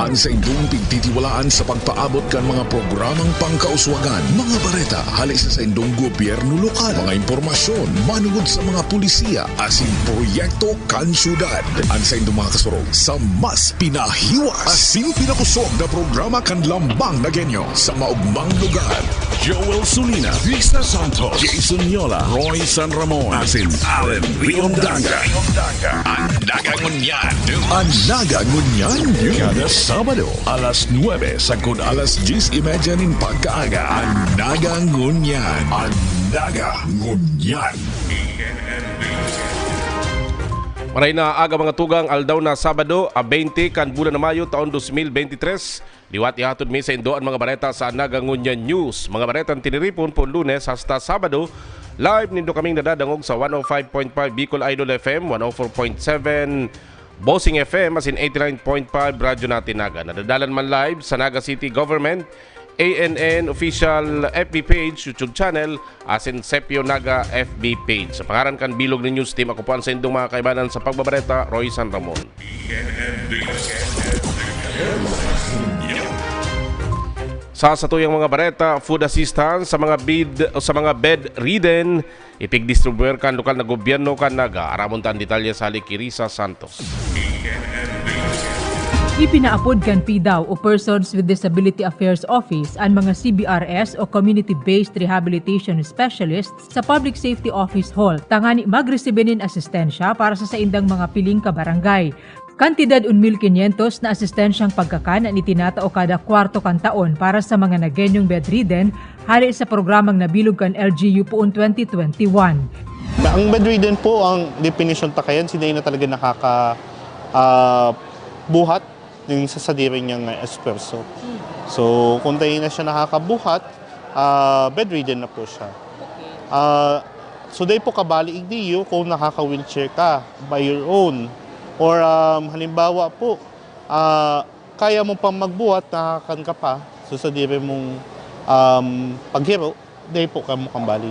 Ang sa indong pigtitiwalaan sa pagpaabot kan mga programang pangkauswagan, mga bareta, halis sa indong gobyerno lokal, mga impormasyon, manugod sa mga pulisiya, asin proyekto kan syudad. Ang sa indong mga kasurog sa mas pinahiwas, asin pinakusog na programa kan lambang na genyo sa maugmang lugar. Joel Sulina, Vista Santos, Jason Yola, Roy San Ramon, asin Allen Riondaga. Anaga Ngunyan. Anaga Ngunyan. Kada Sabado, alas 9 sagud alas 10:30 nin pagkaaga. Anaga Ngunyan. Anaga Ngunyan. Maray na aga mga tugang aldaw na Sabado, 20 kan bulan na Mayo taon 2023. Liwat ihatod mi sa Indoan mga bareta sa Anaga Ngunyan News. Mga baretang tiniripon po Lunes hasta Sabado. Live nindo kaming nadadangog sa 105.5 Bicol Idol FM, 104.7 Bossing FM, asin 89.5 Radyo Natinaga. Nadadalan man live sa Naga City Government, ANN Official FB page, YouTube channel, asin Sepio Naga FB page. Sa pangaran kan Bilog ni News Team, ako po ang sendong mga kaibanan sa pagbabareta, Roy San Ramon. Sa satuyang mga bareta, food assistance sa mga bedridden, ipigdistribuer kan lokal na gobyerno kan Naga. Aramon tan detalye sa Kirisa Santos. Ipinaapod kan PDAW o Persons with Disability Affairs Office ang mga CBRS o Community-Based Rehabilitation Specialists sa Public Safety Office Hall. Tangani magresibinin asistensya para sa saindang mga piling kabarangay. Kantidad 1,500 na asistensyang pagkakan ang itinatao kada kwarto kan taon para sa mga nagenyong bedridden hali sa programang nabilog kan LGU poon 2021. Ang bedridden po, ang definition takayan, sila na talaga buhat yung sasadirin niyang espresso. So, kung tayo na siya nakakabuhat, bedridden na po siya. So, dahil po kabali igdiyo kung nakaka-wheelchair ka by your own. Or halimbawa po, kaya mo pang magbuhat, nakakan ka pa, so sasadirin mong paghiro, dahil po ka mo kambali.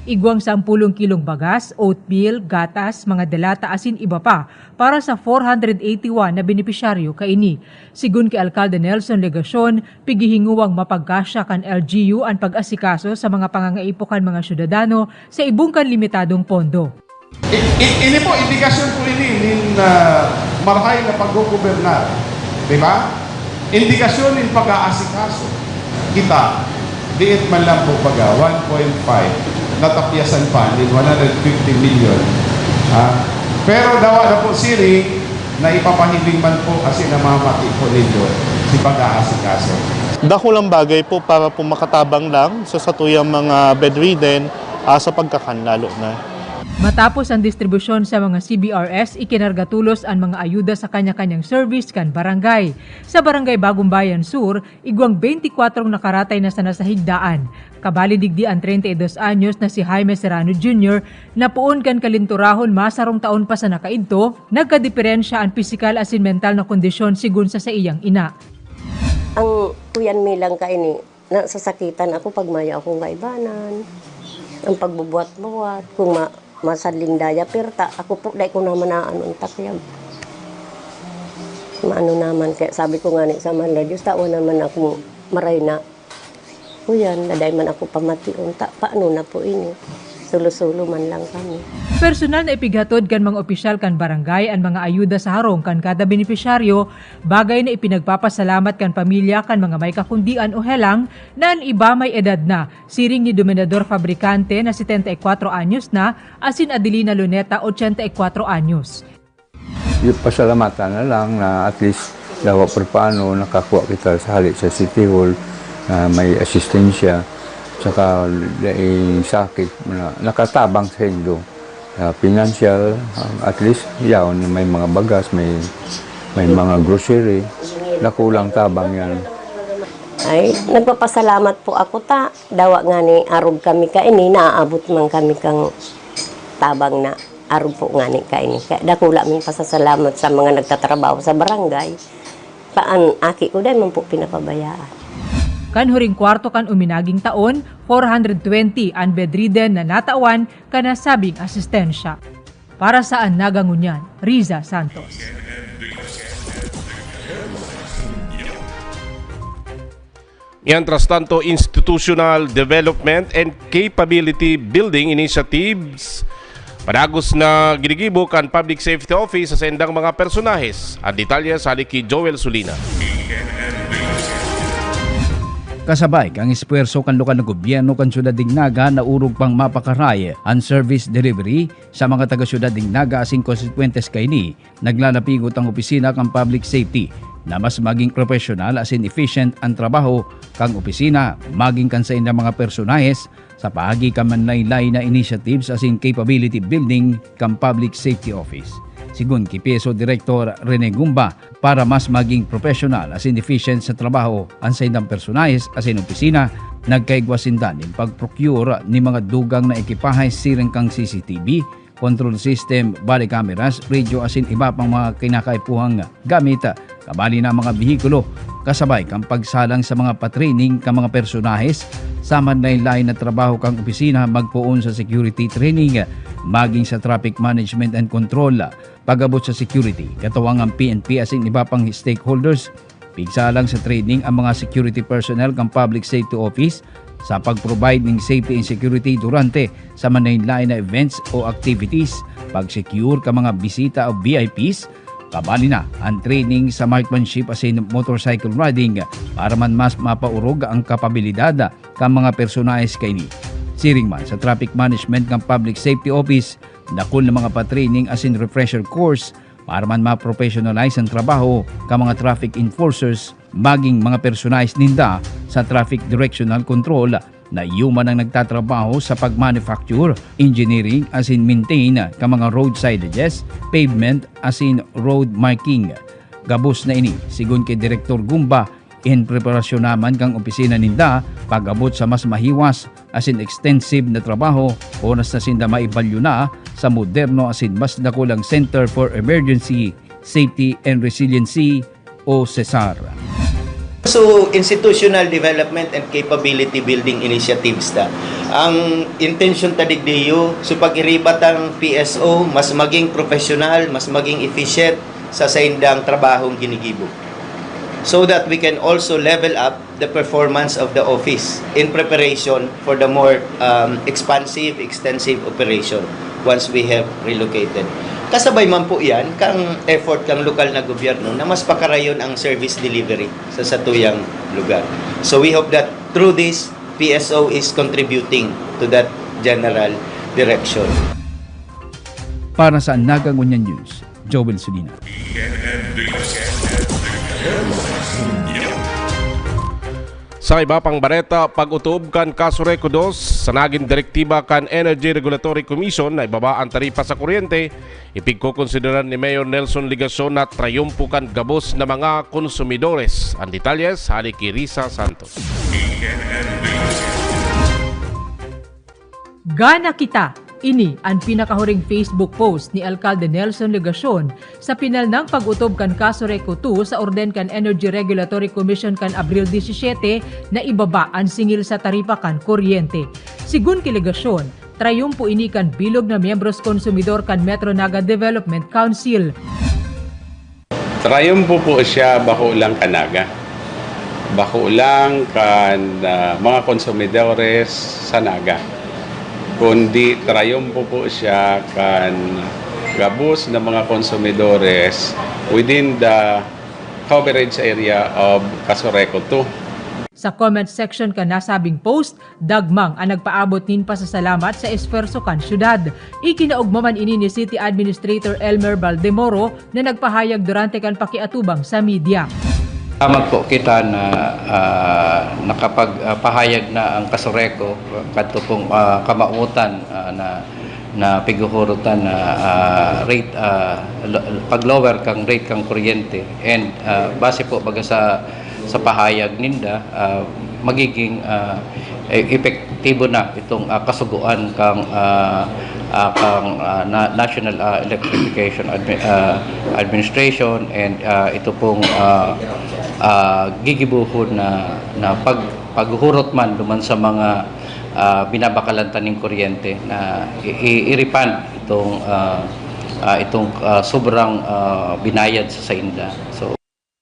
Igwang 10 kilong bagas, oatmeal, gatas, mga delata asin iba pa para sa 481 na benepisyaryo kaini. Sigun kay Alcalde Nelson Legacion, pigihinguwang mapagkasya kan LGU ang pag-asikaso sa mga pangangaipukan mga syudadano sa ibungkan limitadong pondo. Ini po, indikasyon po ini marahay na pag-gobernar. Diba? Indikasyon in pag-aasikaso. Kita, diit man lang po baga, 1.5 natapyasan pa din 150 million. Pero dawa na po siri na ipapahiling man po kasi namamati po nito si pag-aasikaso. Dakulang bagay po para po makatabang lang sa satuyang mga bedridden sa pagkakanlalo na. Matapos ang distribusyon sa mga CBRS, ikinargatulos ang mga ayuda sa kanya-kanyang service kan barangay. Sa Barangay Bagong Bayan Sur, igwang 24 nakaratay na sa nasahigdaan. Kabali digdi ang 32 anyos na si Jaime Serrano Jr. na puon kan kalinturahon masarong taon pa sa nakaidto, nagkadiferensya ang pisikal asin mental na kondisyon sigun sa iyang ina. Ang kuyan milang kaini, nasasakitan ako pag maya akong kaibanan. Ang pagbubuhat-buhat, kung masadling daya perta, ako po dahil ko naman na anong takyag. Maano naman, kaya sabi ko nga ni sa Manda, Diyos tao naman ako maray na. Kuyan, naday man ako pamation, paano na po ini? Sulo-sulo man lang kami. Personal na ipighatod kan mga opisyal kan barangay ang mga ayuda sa harong kan kada benepisyaryo, bagay na ipinagpapasalamat kan pamilya kan mga may kakundian o helang na ang iba may edad na. Siring ni Dominador Fabricante na 74 anyos na, asin Adelina Luneta 84 anyos. Pasalamatan na lang na at least daw por paano nakakuha kita sa halik sa City Hall na may asistensya. Saka sakit na nakatabang sa Indo. Financial, at least yaon, may mga bagas, may mga grocery, nakulang tabang yan. Ay, nagpapasalamat po ako ta. Dawa nga ni arog kami kaini, naaabot man kami kang tabang na arog po nga ni kaini. Kaya dakula min pasasalamat sa mga nagtatrabaho sa barangay. Paan aki ko dahil man po pinapabayaan. Kanhuring kwarto kan uminaging taon, 420 ang bedridden na natawan kanasabing asistensya. Para sa Anaga Ngunyan, Riza Santos. Mientras tanto, Institutional Development and Capability Building Initiatives padagos na ginigibo kan Public Safety Office sa sendang mga personahes. Ang detalye sa haliki Joel Sulina. Kasabay kang espuwerso kan lokal na gobyerno kan syudad Dignaga na urog pang mapakaray ang service delivery sa mga taga-syudad Dignaga asing konsekwentes kayni naglalapigot ang opisina kang public safety na mas maging professional as in efficient ang trabaho kang opisina maging kan sa inyong mga personahes sa paagi ka manlaylay na initiatives as in capability building kang public safety office. Sigun kay PSO Director Rene Gumba, para mas maging professional as in efficient sa trabaho ang sa inyong personahes as in opisina, nagkaigwasindan in pag-procure ni mga dugang na ekipahe siring kang CCTV, control system, body cameras, radio as in iba pang mga kinakaipuhang gamit, kabali na mga bihikulo, kasabay kang pagsalang sa mga patraining kang mga personahes, sa manlaylay na trabaho kang opisina magpuon sa security training, maging sa traffic management and control, pag-abot sa security, katawang ang PNP as in iba pang stakeholders, pigsalang sa training ang mga security personnel kang public safety office, sa pag-provide ng safety and security durante sa manlaylay na events o activities, pag-secure ka mga bisita o VIPs, kabali na ang training sa marksmanship as in motorcycle riding para man mas mapaurog ang kapabilidad ng mga personahes kayni. Siring man sa traffic management ng public safety office, dakol na mga pa-training as in refresher course para man ma-professionalize ang trabaho ng mga traffic enforcers maging mga personahes ninda sa traffic directional control na human ang nagtatrabaho sa pag-manufacture, engineering as in maintain ka mga road sidages, pavement as in road marking. Gabos na ini, sigun kay Direktor Gumba, in preparasyon naman kang opisina ninda pag-abot sa mas mahiwas as in extensive na trabaho oras na sinda maibalyo na sa moderno as in mas dakulang Center for Emergency, Safety and Resiliency o CESAR. So, institutional development and capability building initiatives ta. Ang intention ta digdiyo so pag-iribat ang PSO mas maging professional, mas maging efficient sa saindang trabahong ginigibo. So that we can also level up the performance of the office in preparation for the more expansive, extensive operation once we have relocated. Kasabay man po yan, kang effort kang lokal na gobyerno na mas pakarayon ang service delivery sa satuyang lugar. So we hope that through this, PSO is contributing to that general direction. Para sa Nagangunyan News, Joel Sulina. Sa iba pang bareta, pag-utob kan kaso Reco 2 sa naging direktiba kan Energy Regulatory Commission na ibaba ang taripa sa kuryente, ipigkokonsideran ni Mayor Nelson Ligason na trayumpo kan gabos na mga konsumidores. Ang detalyes, halik kay Risa Santos. Gana kita! Ini ang pinakahuring Facebook post ni Alcalde Nelson Ligason sa pinal ng pag-utob kan kaso Reco 2 sa orden kan Energy Regulatory Commission kan Abril 17 na ibaba ang singil sa taripa kan kuryente. Sigun ki Ligason, trayumpo ini kan bilog na miyembros konsumidor kan Metro Naga Development Council. Trayumpo po siya bako lang kanaga. Bako lang kan mga konsumidores sa Naga. Kundi trayumpo po siya kan gabos ng mga konsumidores within the coverage area of Caso Reco 2. Sa comment section ka nasabing post, dagmang ang nagpaabot nin pasasalamat sa esferso kan syudad. Ikinaugmaman ini ni City Administrator Elmer Valdemoro na nagpahayag durante kan pakiatubang sa media. Salamat po kita na nakapagpahayag na ang Caso Reco kadto pong kamautan na piguhurutan na rate pag-lower kang rate kang kuryente and base po baga sa pahayag ninda magiging epektibo na itong kasuguan kang National Electrification Administration and ito pong gigibuhon na paghurot man duman sa mga binabakalantan ng kuryente na i-refund itong sobrang binayad sa inda. So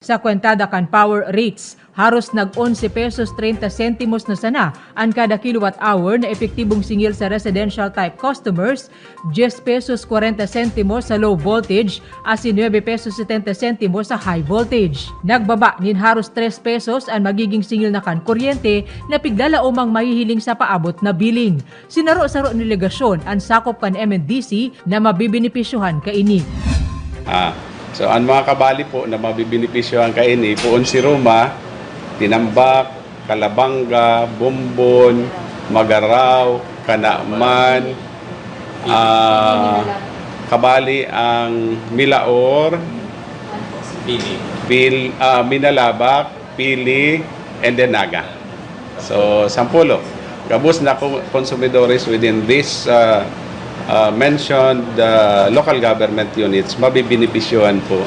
Sa kwentada kan power rates, haros nag 11 pesos 30 sentimos na sana ang kada kilowatt hour na epektibong singil sa residential type customers, 10 pesos 40 sentimos sa low voltage, asin 9 pesos 70 sentimos sa high voltage. Nagbaba nin haros 3 pesos ang magiging singil na kan kuryente na pigdala umang mahihiling sa paabot na billing. Sinaro-saro ni legasyon ang sakop kan MNDC na mabibinipisyuhan kaini. So ang mga kabali po na mabibinipisyohan kaini poon si Roma, Tinambak, Kalabanga, Bumbon, Magaraw, Kanaaman, kabali ang Milaor, Minalabak, Pili, and then Naga. So 10 gabos na consumidores within this mentioned local government units mabibinipisyohan po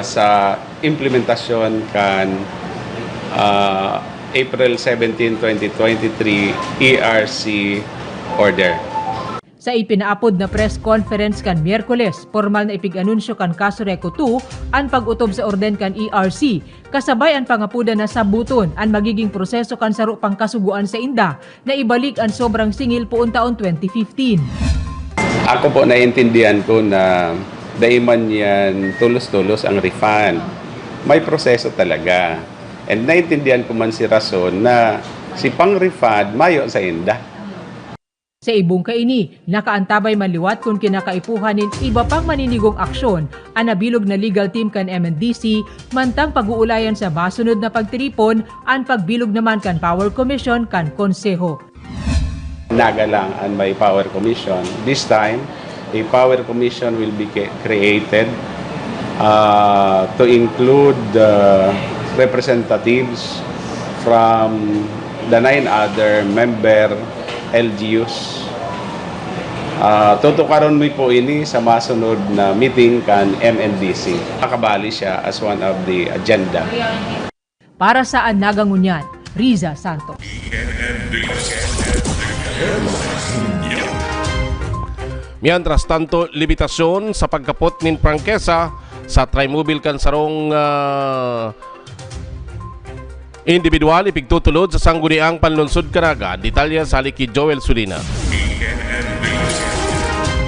sa implementasyon kan April 17, 2023 ERC order. Sa ipinaapod na press conference kan Miyerkules, formal na ipig-anunsyo kan Kasureko 2 ang pag-utob sa orden kan ERC, kasabay ang pangapuda na sabuton ang magiging proseso kan saro pang kasuguan sa inda na ibalik ang sobrang singil poon taon 2015. Ako po naiintindihan ko na daiman yan tulos-tulos ang refund. May proseso talaga. And naiintindihan ko man si Rason na si pang-refund mayo sa inda. Sa ibong kaini, nakaantabay manliwat kung kinakaipuhanin iba pang maninigong aksyon ang nabilog na legal team kan MNDC mantang pag-uulayan sa masunod na pagtiripon ang pagbilog naman kan Power Commission kan Konseho. Naga lang ang may Power Commission. This time, a Power Commission will be created to include representatives from the 9 other member LGUs. Tutukaron mo po ini sa masunod na meeting kan MNDC. Nakabali siya as one of the agenda. Para sa Nagangunyan, Riza Santos. Mientras tanto, limitasyon sa pagkapot nin prangkesa sa Trimobile kan sarong individual ipigtutulod sa sangguniang panlunsod kanaga. Detalya sa Liki Joel Sulina.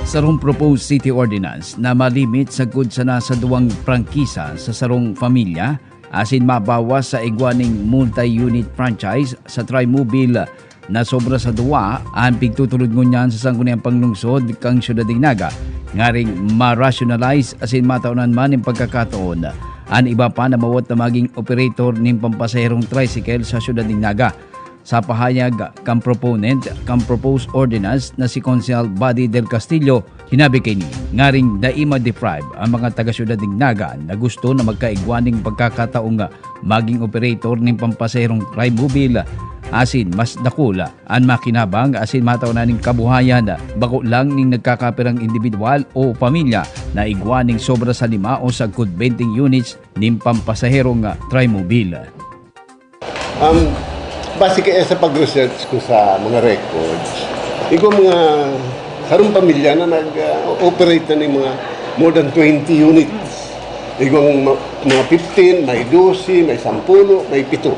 Sarong proposed city ordinance na malimit sa good sana sa duwang prangkisa sa sarong pamilya asin mabawas sa igwaning multi-unit franchise sa Trimobile na sobra sa duwa ang pigtutulod ngunyan sa sangguniang panglungsod kang Syudad Dingnaga ngaring ma-rationalize asin mataunan man ng pagkakataon ang iba pa na mawat na maging operator ng pampasaherong tricycle sa Syudad Dingnaga. Sa pahayag kang proponent kang proposed ordinance na si Consel Buddy del Castillo, hinabi kay ni ngaring daima deprive ang mga taga Syudad Dingnaga na gusto na magkaigwaning pagkakataong maging operator ng pampasaherong Trimobile asin mas dakula ang makinabang asin mataunan ng kabuhayan bako lang ning nagkakapirang individual o pamilya na igwaning sobra sa 5 o sa 20 units ng pampasaherong Trimobile. Base kaya sa pag-research ko sa mga records, ikaw mga sarong pamilya na nag-operate na ng mga more than 20 units. Ikaw mga 15, may 12, may 10, may 7.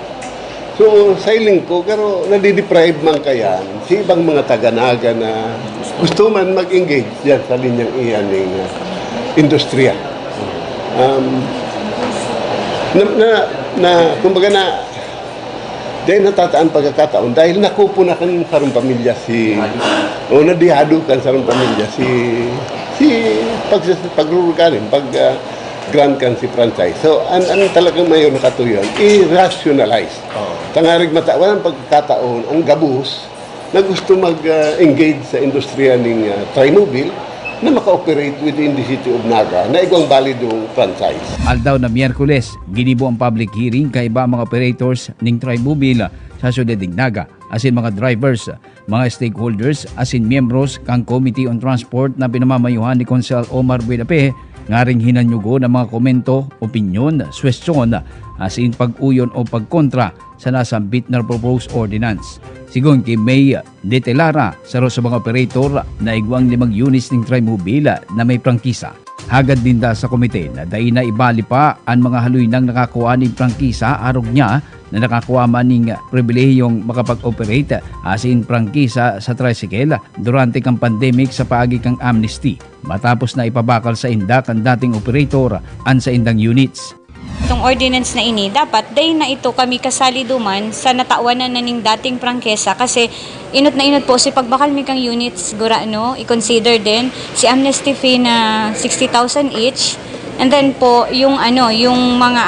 So, sailing ko, pero nadideprive man kayan si ibang mga taga-naga na gusto man mag-engage dyan sa linyang iyan ng industriya. Kumbaga na, dahil natataan pagkakataon, dahil nakupo na kan sarong pamilya o nadihado kan sarong pamilya pagruruganin, grant kan si franchise. So, ang talagang mayor nakatuyon, i-rationalize. Tangarig walang pagkakataon, ang gabus na gusto mag-engage sa industriya ng Trimobile na maka-operate within the city of Naga na igwang validong franchise. Aldaw na Miyerkules, ginibo ang public hearing kay iba mga operators ng Trimobile sa Syudad Dingnaga, asin mga drivers, mga stakeholders, asin miyembros kang Committee on Transport na pinamamayuhan ni Consel Omar Buenape, ngaring hinanyugo ng mga komento, opinyon, suwestyon, as in pag-uyon o pagkontra sa nasambit na proposed ordinance. Sigon kay May Detelara, saro sa mga operator na igwang 5 units ng Trimobile na may prangkisa. Hagad din da sa komite na dahil na ibali pa ang mga haluy ng nakakuha ng prangkisa arog niya na nakakuha man ng pribilehiyong makapag-operate as in prangkisa sa tricycle durante kang pandemic sa paagi kang amnesty matapos na ipabakal sa indak ang dating operator an sa indang units. Itong ordinance na ini, dapat dahil na ito kami kasali duman sa natawanan na ning dating prangkesa kasi inot na inot po si pagbakal mi kang units sigura i-consider din si amnesty fee na 60,000 each. And then po yung yung mga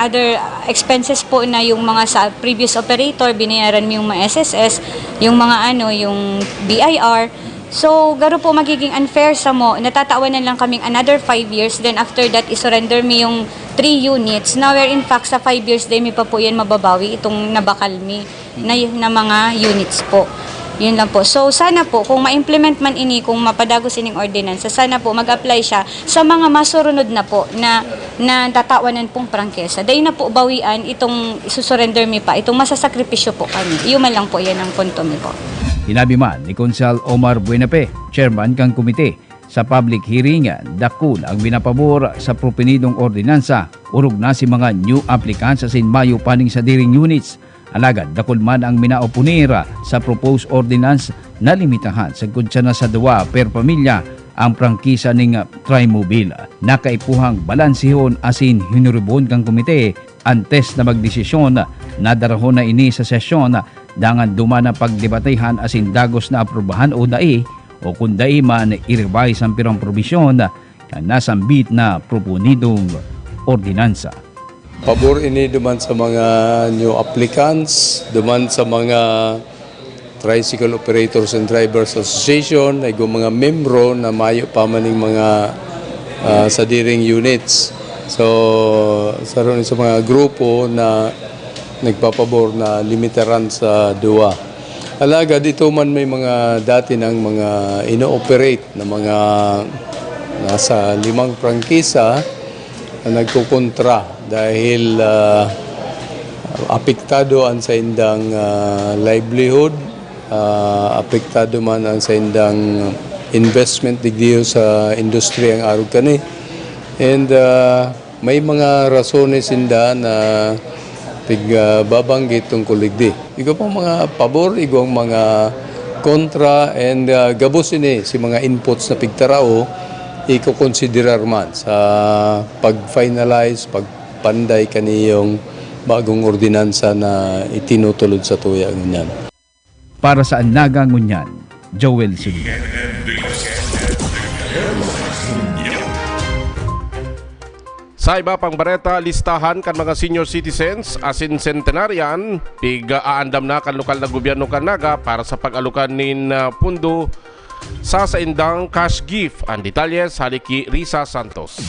other expenses po na yung mga sa previous operator binayaran mo yung mga SSS, yung mga yung BIR. So garo po magiging unfair sa mo, natatawanan lang kaming another 5 years, then after that isurrender mi yung 3 units na where in fact sa 5 years din mi pa po yan mababawi itong nabakal mi na mga units po. Yun lang po. So sana po kung ma-implement man ini, kung mapadagos ining ordinance, sana po mag-apply siya sa mga masurunod na po na tatawanan pong prangkesa. Dahil na po bawian itong isusurrender mi pa, itong masasakripisyo po kami. Iyon man lang po yan ang punto mi po. Hinabi man ni Konsel Omar Buenape, chairman kang komite, sa public hearing, dakul ang binapabor sa propinidong ordinansa. Urog na si mga new applicants sa Mayo paning sa diring units. Alagad, dakul man ang minaopunira sa proposed ordinance na limitahan sa kunsya na sa 2 per pamilya ang prangkisa ng Trimobile. Nakaipuhang balansihon asin hinuribon kang komite antes na magdesisyon na darahon na ini sa sesyon dangan dumana pagdebatehan asin dagos na aprobahan o dai o kung dai man i-revise ang pirang probisyon na nasambit na proponidong ordinansa. Pabor ini duman sa mga new applicants, duman sa mga Tricycle Operators and Drivers Association, ay mga membro na mayo pa maning mga sa diring units. So, sa mga grupo na nagpapabor na limitaran sa 2. Alaga dito man may mga dati ng mga ino-operate na mga nasa 5 prangkisa na nagkukontra dahil apektado ang sa indang livelihood, apektado man ang sa indang investment digdiyo sa industriya ang arog kani. And may mga rasones inda na babanggit tungkol ligdi. Igo pang mga pabor, igo ang mga kontra, and gabos ini si mga inputs na pigtarao iko-considerar man sa pag-finalize, pagpanday kaniyong bagong ordinansa na itinutulod sa tuya ngunyan. Para sa Naga Ngunyan, Joel Sulu. Sa iba pang bareta, listahan kan mga senior citizens asin centenarian, aandam na kan lokal na gobyerno kan Naga para sa pag-alukan nin pundo sa indang cash gift. Ang detalye sa haliki Risa Santos.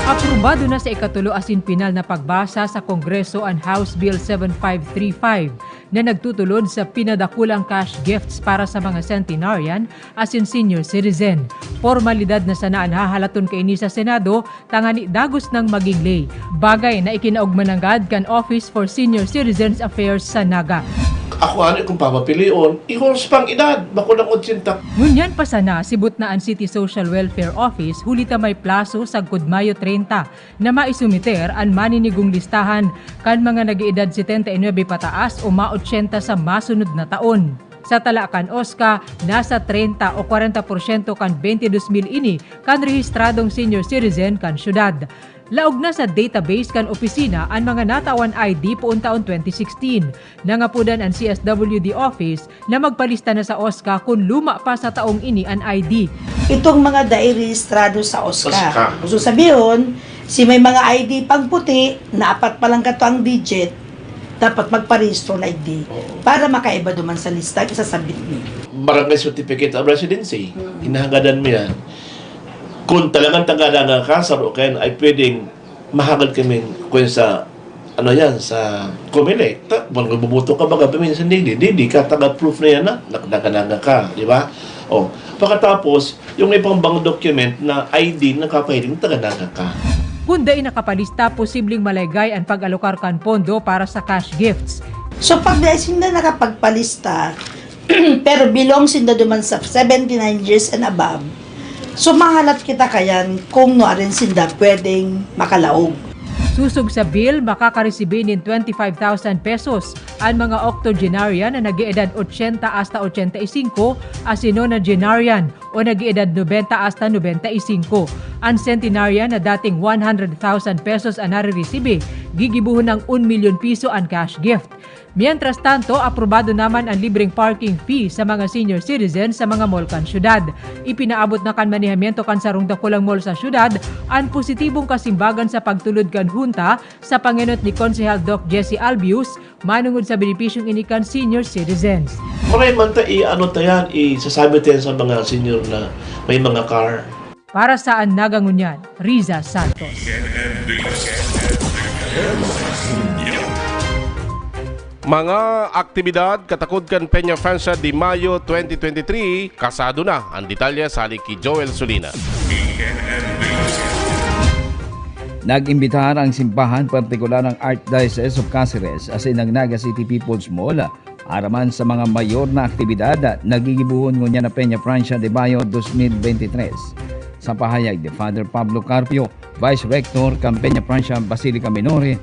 Aprobado na sa ikatulo asin pinal na pagbasa sa Kongreso ang House Bill 7535 na nagtutulod sa pinadakulang cash gifts para sa mga centenarian asin senior citizen. Formalidad na sanaan hahalaton kaini sa Senado tangani dagos ng maging lay. Bagay na ikinaugmanangad kan Office for Senior Citizens Affairs sa Naga. Ako kung papapilion, ihos pang edad, bako ng 80. Ngunyan pa sana, sibut na ang City Social Welfare Office, hulita may plaso sa Mayo 30 na maisumiter ang maninigong listahan kan mga nag-iedad 79 pataas o ma-80 sa masunod na taon. Sa Talakan Osca, nasa 30 o 40% kan 22,000 ini kan rehistradong senior citizen kan syudad. Laog na sa database kan opisina ang mga natawan ID poon taon 2016. Nangapudan ang CSWD office na magpalista na sa OSCA kung luma pa sa taong ini ang ID. Itong mga dairehistrado sa OSCA. Gusto sabihin, si may mga ID pang puti na 4 pa lang kato ang digit, dapat magparehistro na ID para makaiba duman sa lista isasabit niyo. Barangay Certificate of Residency, hinahagadan mo yan. Kung talagang tagadaga ka sa Roken ay pwedeng mahagad kami kung sa sa Comelec. Kung bubuto ka baga paminsan hindi ka taga-proof na yan na nakadagadaga ka, di ba? Pagkatapos, yung may pang document na ID na kapahiling tagadaga ka. Kunday nakapalista, posibleng malaygay ang pag-alokar kan pondo para sa cash gifts. So pag sinda nakapagpalista, pero belong sinda duman sa 79 years and above, so mahalat kita kayan kung no rin sinda pwedeng makalaog. Susog sa bill, makakaresibin ng 25,000 pesos ang mga octogenarian na nag-iedad 80 hasta 85, asinonagenarian o nag-iedad 90 hasta 95. Ang centenarian na dating 100,000 pesos ang nariresibe, gigibuhon ng 1 milyon piso ang cash gift. Mientras tanto, aprobado naman ang libreng parking fee sa mga senior citizens sa mga mall kan syudad. Ipinaabot na kan manihamiento kan sarong dakulang mall sa syudad ang positibong kasimbagan sa pagtulod kan hunta sa panginot ni Konsehal Doc Jesse Albius manungod sa benepisyong inikan senior citizens. Maray man ta isasabi tayo sa mga senior na may mga car. Para sa Nagangunyan, Riza Santos. Mga aktibidad katakod kan Peña Francia de Mayo 2023, kasado na ang detalye sa Liki Joel Solina. Nag-imbitahan ang simbahan partikular ng Archdiocese of Cáceres as in ang Naga City People's Mall araman sa mga mayor na aktibidad na nagigibuhon ngunya na Peña Francia de Mayo 2023. Sa pahayag ni Father Pablo Carpio, Vice Rector ng Peña Francia Basilica Minore,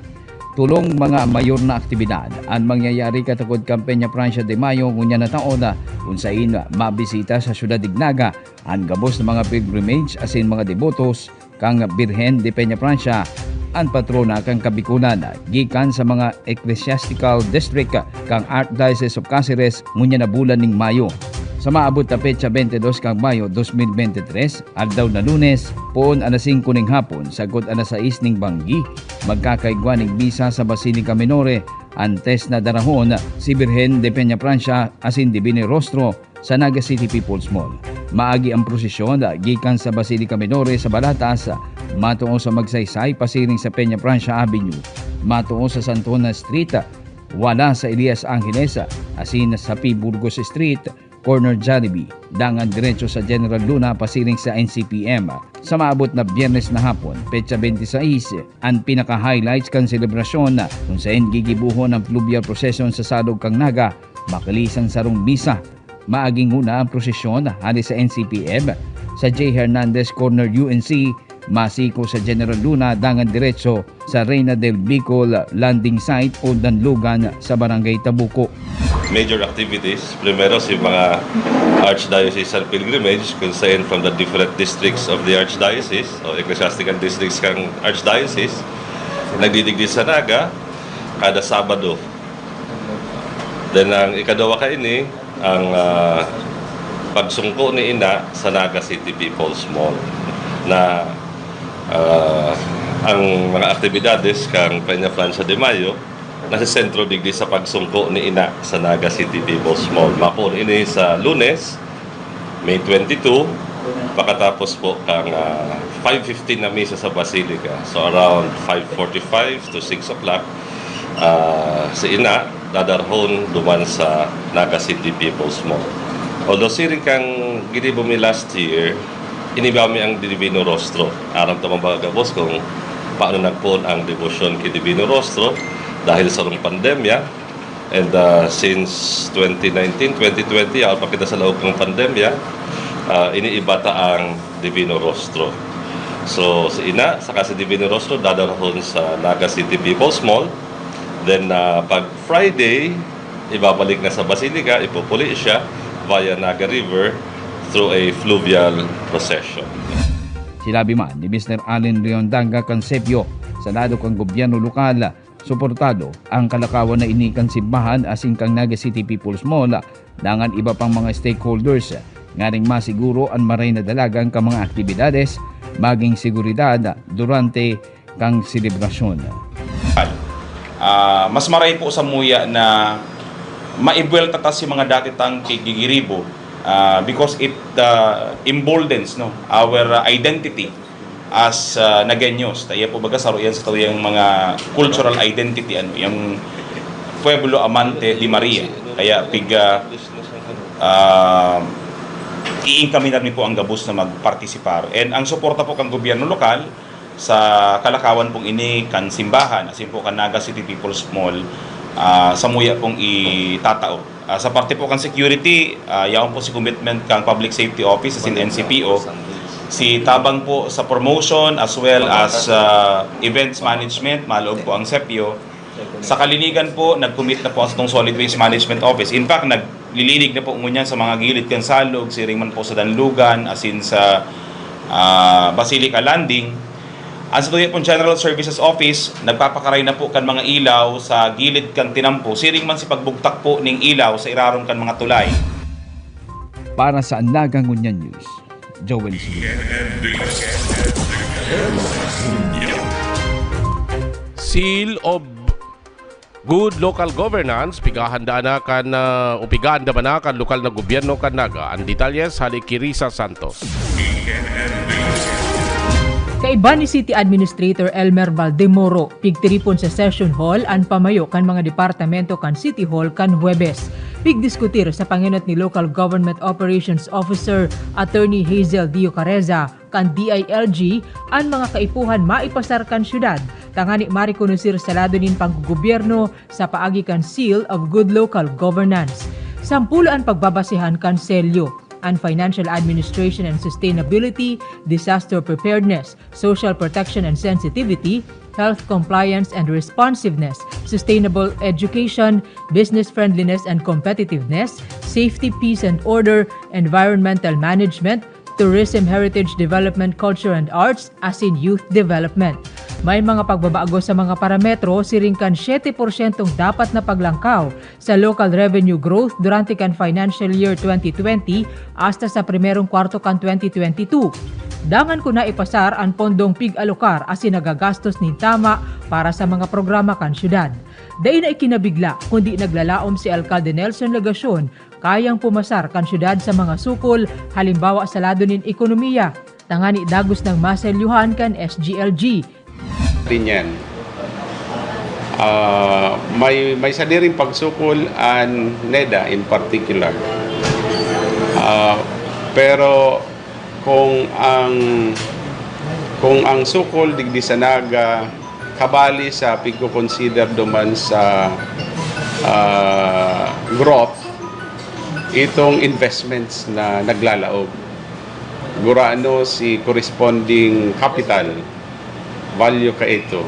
tulong mga mayor na aktibidad ang mangyayari katakod kan Peña Francia de Mayo ngunya na taon kung saan mabisita sa syudad Dignaga ang gabos ng mga pilgrimage asin mga devotos kang Birhen de Peña Francia ang patrona kang Kabikulan gikan sa mga ecclesiastical district kang Archdiocese of Cáceres ngunya na bulan ning Mayo. Sa maabot na petsa 22 kang Mayo 2023, aldaw na Lunes, poon alas 5 ning hapon, sagot alas 6 ning Banggi, magkakaigwa ning bisa sa Basilica Minore, antes na darahon si Birhen de Peña Francia asin Divine Rostro sa Naga City People's Mall. Maagi ang prosesyon gikan sa Basilica Minore sa Balatas, matuo sa Magsaysay pasiring sa Peña Francia Avenue, matuo sa Santona Street, wala sa Elias Angeles, asin sa P. Burgos Street, corner Jollibee, dangan diretso sa General Luna pasiring sa NCPM. Sa maabot na Biyernes na hapon, petsa 26, ang pinaka-highlights kan selebrasyon kung saan gigibuhon ang fluvial procession sa Salog kang Naga, makalisan sarong misa. Maaging una ang prosesyon hali sa NCPM, sa J. Hernandez Corner UNC, masiko sa General Luna, dangan diretso sa Reina del Bicol landing site o Danlugan sa Barangay Tabuco. Major activities, primero si mga Archdiocesan pilgrimage kung saan from the different districts of the Archdiocese o ecclesiastical districts kang Archdiocese nagdidigdi sa Naga kada Sabado. Then ang ikadawa kaini ang pagsungko ni Ina sa Naga City People's Mall na ang mga aktibidades kang Peña Francia de Mayo nasa sentro digdi sa pagsungko ni Ina sa Naga City People's Mall. Mapon ini sa Lunes, May 22, pakatapos po kang 5:15 na misa sa Basilica. So around 5:45 to 6 o'clock, si Ina dadarhon duman sa Naga City People's Mall. Although siring kang ginibo mi last year, inibaw mi ang Divino Rostro. Aram tamabagabos kung paano nagpon ang devotion kay Divino Rostro dahil sa pandemya. And since 2019, 2020, ako pakita sa loob ng pandemya, iniibata ang Divino Rostro. So si Ina, saka si Divino Rostro, dadarhon sa Naga City People's Mall. Then pag Friday, ibabalik na sa Basilica, ipupuli siya via Naga River through a fluvial procession. Silabi man ni Mr. Allen Leondanga Concepio sa lado kang gobyerno lokal, suportado ang kalakawan na inikan simbahan asing kang Naga City People's Mall dangan iba pang mga stakeholders ngaring masiguro ang maray na dalagang ka mga aktibidades maging seguridad durante kang selebrasyon. Mas maray po sa muya na maibuelta ta si mga dati tang kigigiribo because it emboldens our identity as Nagaños. Tayo po baga saro yan sa tawiyang mga cultural identity yung Pueblo Amante de Maria. Kaya iingkami namin po ang gabos na magpartisipar. And ang suporta po kang gobyerno lokal sa kalakawan pong ini kan simbahan, asin po kan Naga City People's Mall, sa muya pong itatao. Sa parte po kan security, yaon po si commitment kang Public Safety Office asin NCPO, si tabang po sa promotion as well as events management, maloob po ang SEPIO. Sa kalinigan po, nag-commit na po sa itong Solid Waste Management Office. In fact, naglilinig na po ngunyan sa mga gilid kan salog, siring man po sa Danlugan, asin sa Basilica Landing. Ang sa tuya pong General Services Office, nagpapakaray na po kan mga ilaw sa gilid kan tinampo, siring man si pagbugtak po ning ilaw sa irarong kan mga tulay. Para sa Naga Ngunyan News, Joel Silva. Seal of Good Local Governance, pigahanda na kan upigahanda ba na kan lokal na gobyerno kan Naga. Ang detalyes hali Kirisa Santos. Kaiba ni City Administrator Elmer Valdemoro, pigtiripon sa Session Hall ang pamayo kan mga departamento kan City Hall kan Huwebes. Pigdiskutir sa panginot ni Local Government Operations Officer Attorney Hazel Dio Careza kan DILG ang mga kaipuhan maipasar kan syudad. Tangani marikonosir sa lado nin panggobyerno sa paagi kan Seal of Good Local Governance. Sampulo ang pagbabasihan kan selyo and Financial Administration and Sustainability, Disaster Preparedness, Social Protection and Sensitivity, Health Compliance and Responsiveness, Sustainable Education, Business Friendliness and Competitiveness, Safety, Peace and Order, Environmental Management, Tourism, Heritage Development, Culture and Arts, as in Youth Development. May mga pagbabago sa mga parametro, siring kan 7% dapat na paglangkaw sa local revenue growth durante kan financial year 2020 hasta sa primerong kwarto kan 2022. Dangan ko na ipasar ang pondong pig-alokar asin nagagastos nin tama para sa mga programa kan syudad. Dahil na ikinabigla kundi naglalaom si Alcalde Nelson Legacion kayang pumasar kan syudad sa mga sukol, halimbawa sa lado nin ekonomiya, tangani dagos ng maselyuhan kan SGLG. Yan. May sadiring pagsukol and NEDA in particular. Pero kung ang sukol digdi sa Naga kabali sa pigko-consider duman sa growth, itong investments na naglalaog. Gurano si corresponding capital value ka ito,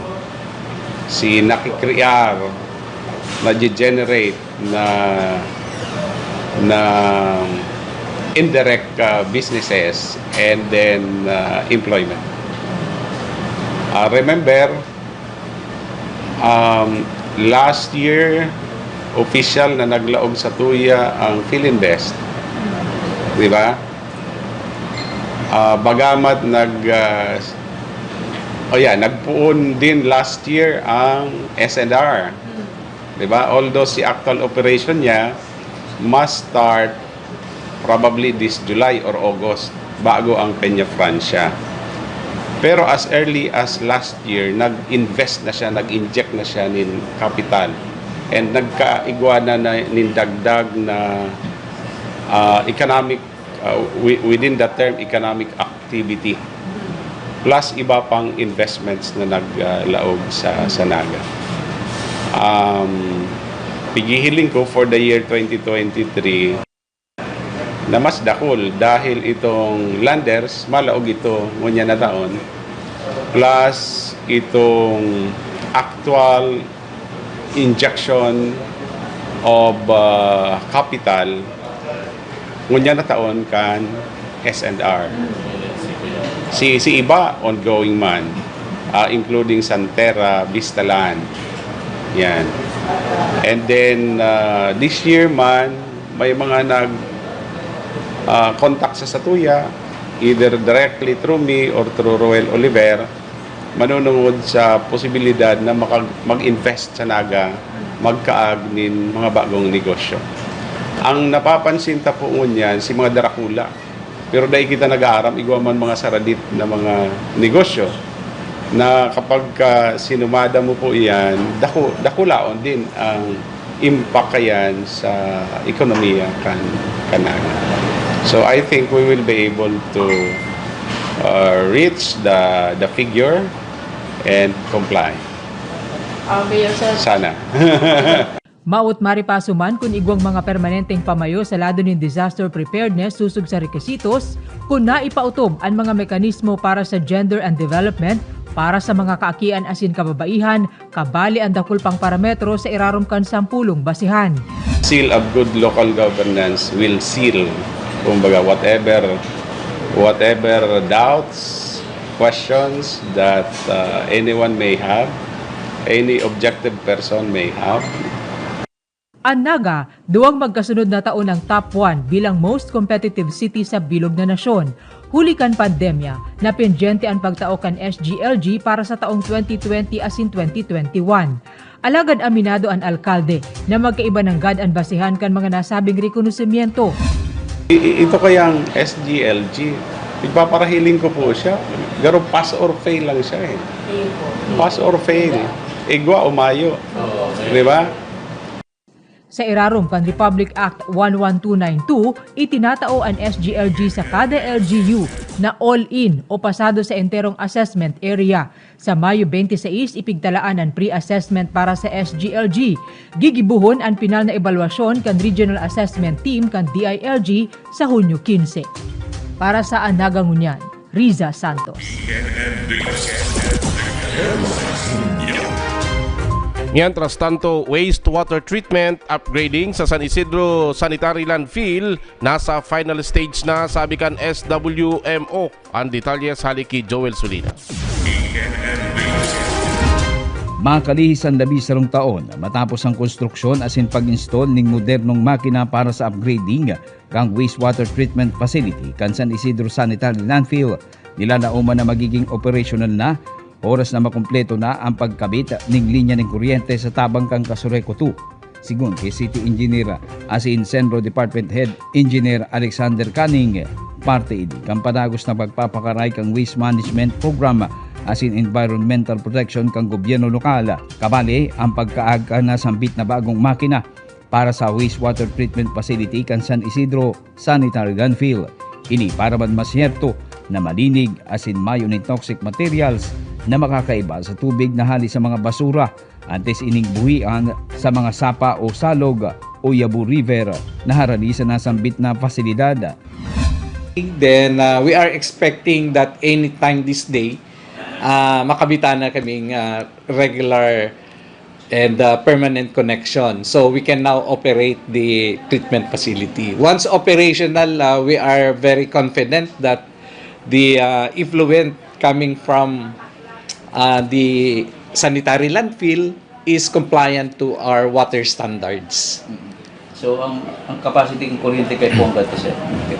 si nakikrear, na-generate na indirect businesses and then employment. Remember, last year, official na naglaog sa tuya ang Philinvest. Di ba? Bagamat nagpuon din last year ang S&R. Diba? Although si actual operation niya must start probably this July or August bago ang Peña Francia. Pero as early as last year, nag-invest na siya, nag-inject na siya nin capital. And nagkaigwana na nin dagdag na economic, within the term economic activity. Plus iba pang investments na naglaog sa Naga. Pigihiling ko for the year 2023 na mas dakol dahil itong landers, malaog ito ngunya na taon, plus itong actual injection of capital ngunya na taon kan S&R. Si iba ongoing man, including Santera, Vistaland. Yan. And then this year man may mga contact sa Satuya, either directly through me or through Roel Oliver, manunungod sa posibilidad na mag-invest sa Naga, magkaag nin mga bagong negosyo. Ang napapansin ta po ngunyan si mga darakula. Pero dahil kita nag-aaram, igwaman mga saradit na mga negosyo na kapag sinumada mo po iyan, dakulaon din ang impact kayan sa ekonomiya kan Naga. So I think we will be able to reach the figure and comply. Okay, sir. Sana. Maut maripasuman kung igwang mga permanenteng pamayo sa lado ng disaster preparedness susug sa requisitos kung naipautob ang mga mekanismo para sa gender and development para sa mga kaakian asin kababaihan, kabali ang dakul pang parametro sa irarumkan sampulong basihan. Seal of good local governance will seal, kumbaga, whatever doubts, questions that anyone may have, any objective person may have. Ang Naga, duwang magkasunod na taon ang top 1 bilang most competitive city sa bilog na nasyon. Hulikan pandemya, na pendyente ang pagtao kan SGLG para sa taong 2020 asin 2021. Alagad aminado ang alkalde na magkaiba ng gad ang basihan kan mga nasabing rekonosimiento. Ito kayang SGLG, ipaparahiling ko po siya. Pero pass or fail lang siya eh. Pass or fail. Igwa o mayo. Di ba? Sa irarum kan Republic Act 11292, itinatao ang SGLG sa kada LGU na all-in o pasado sa enterong assessment area. Sa Mayo 26, ipigtalaan ang pre-assessment para sa SGLG. Gigibuhon ang pinal na evaluasyon kan Regional Assessment Team kan DILG sa Hunyo 15. Para sa Nagangunyan, Riza Santos. Mientras tanto, wastewater treatment upgrading sa San Isidro Sanitary Landfill nasa final stage na, sabi kan SWMO. Ang detalye sa haliki Joel Sulina. Makalihis ang 11 taon matapos ang konstruksyon asin pag-install ning modernong makina para sa upgrading kang wastewater treatment facility kan San Isidro Sanitary Landfill. Nila na na magiging operational na oras na makumpleto na ang pagkabit ng linya ng kuryente sa tabang kang Casureco 2. Sigun kay City Engineer asin Senro Department Head Engineer Alexander Canning, parte idi kang padagos na pagpapakaray kang waste management program asin environmental protection kang gobyerno lokal. Kabali ang pagkaaga na sambit na bagong makina para sa wastewater treatment facility kan San Isidro Sanitary Landfill. Ini para man masyerto na malinig asin mayo ng toxic materials na makakaiba sa tubig na hali sa mga basura antes ining buhian sa mga sapa o salog o Yabu River na harali sa nasambit na pasilidad. Then we are expecting that anytime this day makabitan na kaming regular and permanent connection. So we can now operate the treatment facility. Once operational, we are very confident that the effluent coming from the sanitary landfill is compliant to our water standards. So ang capacity ng kuryente kay Pongat kasi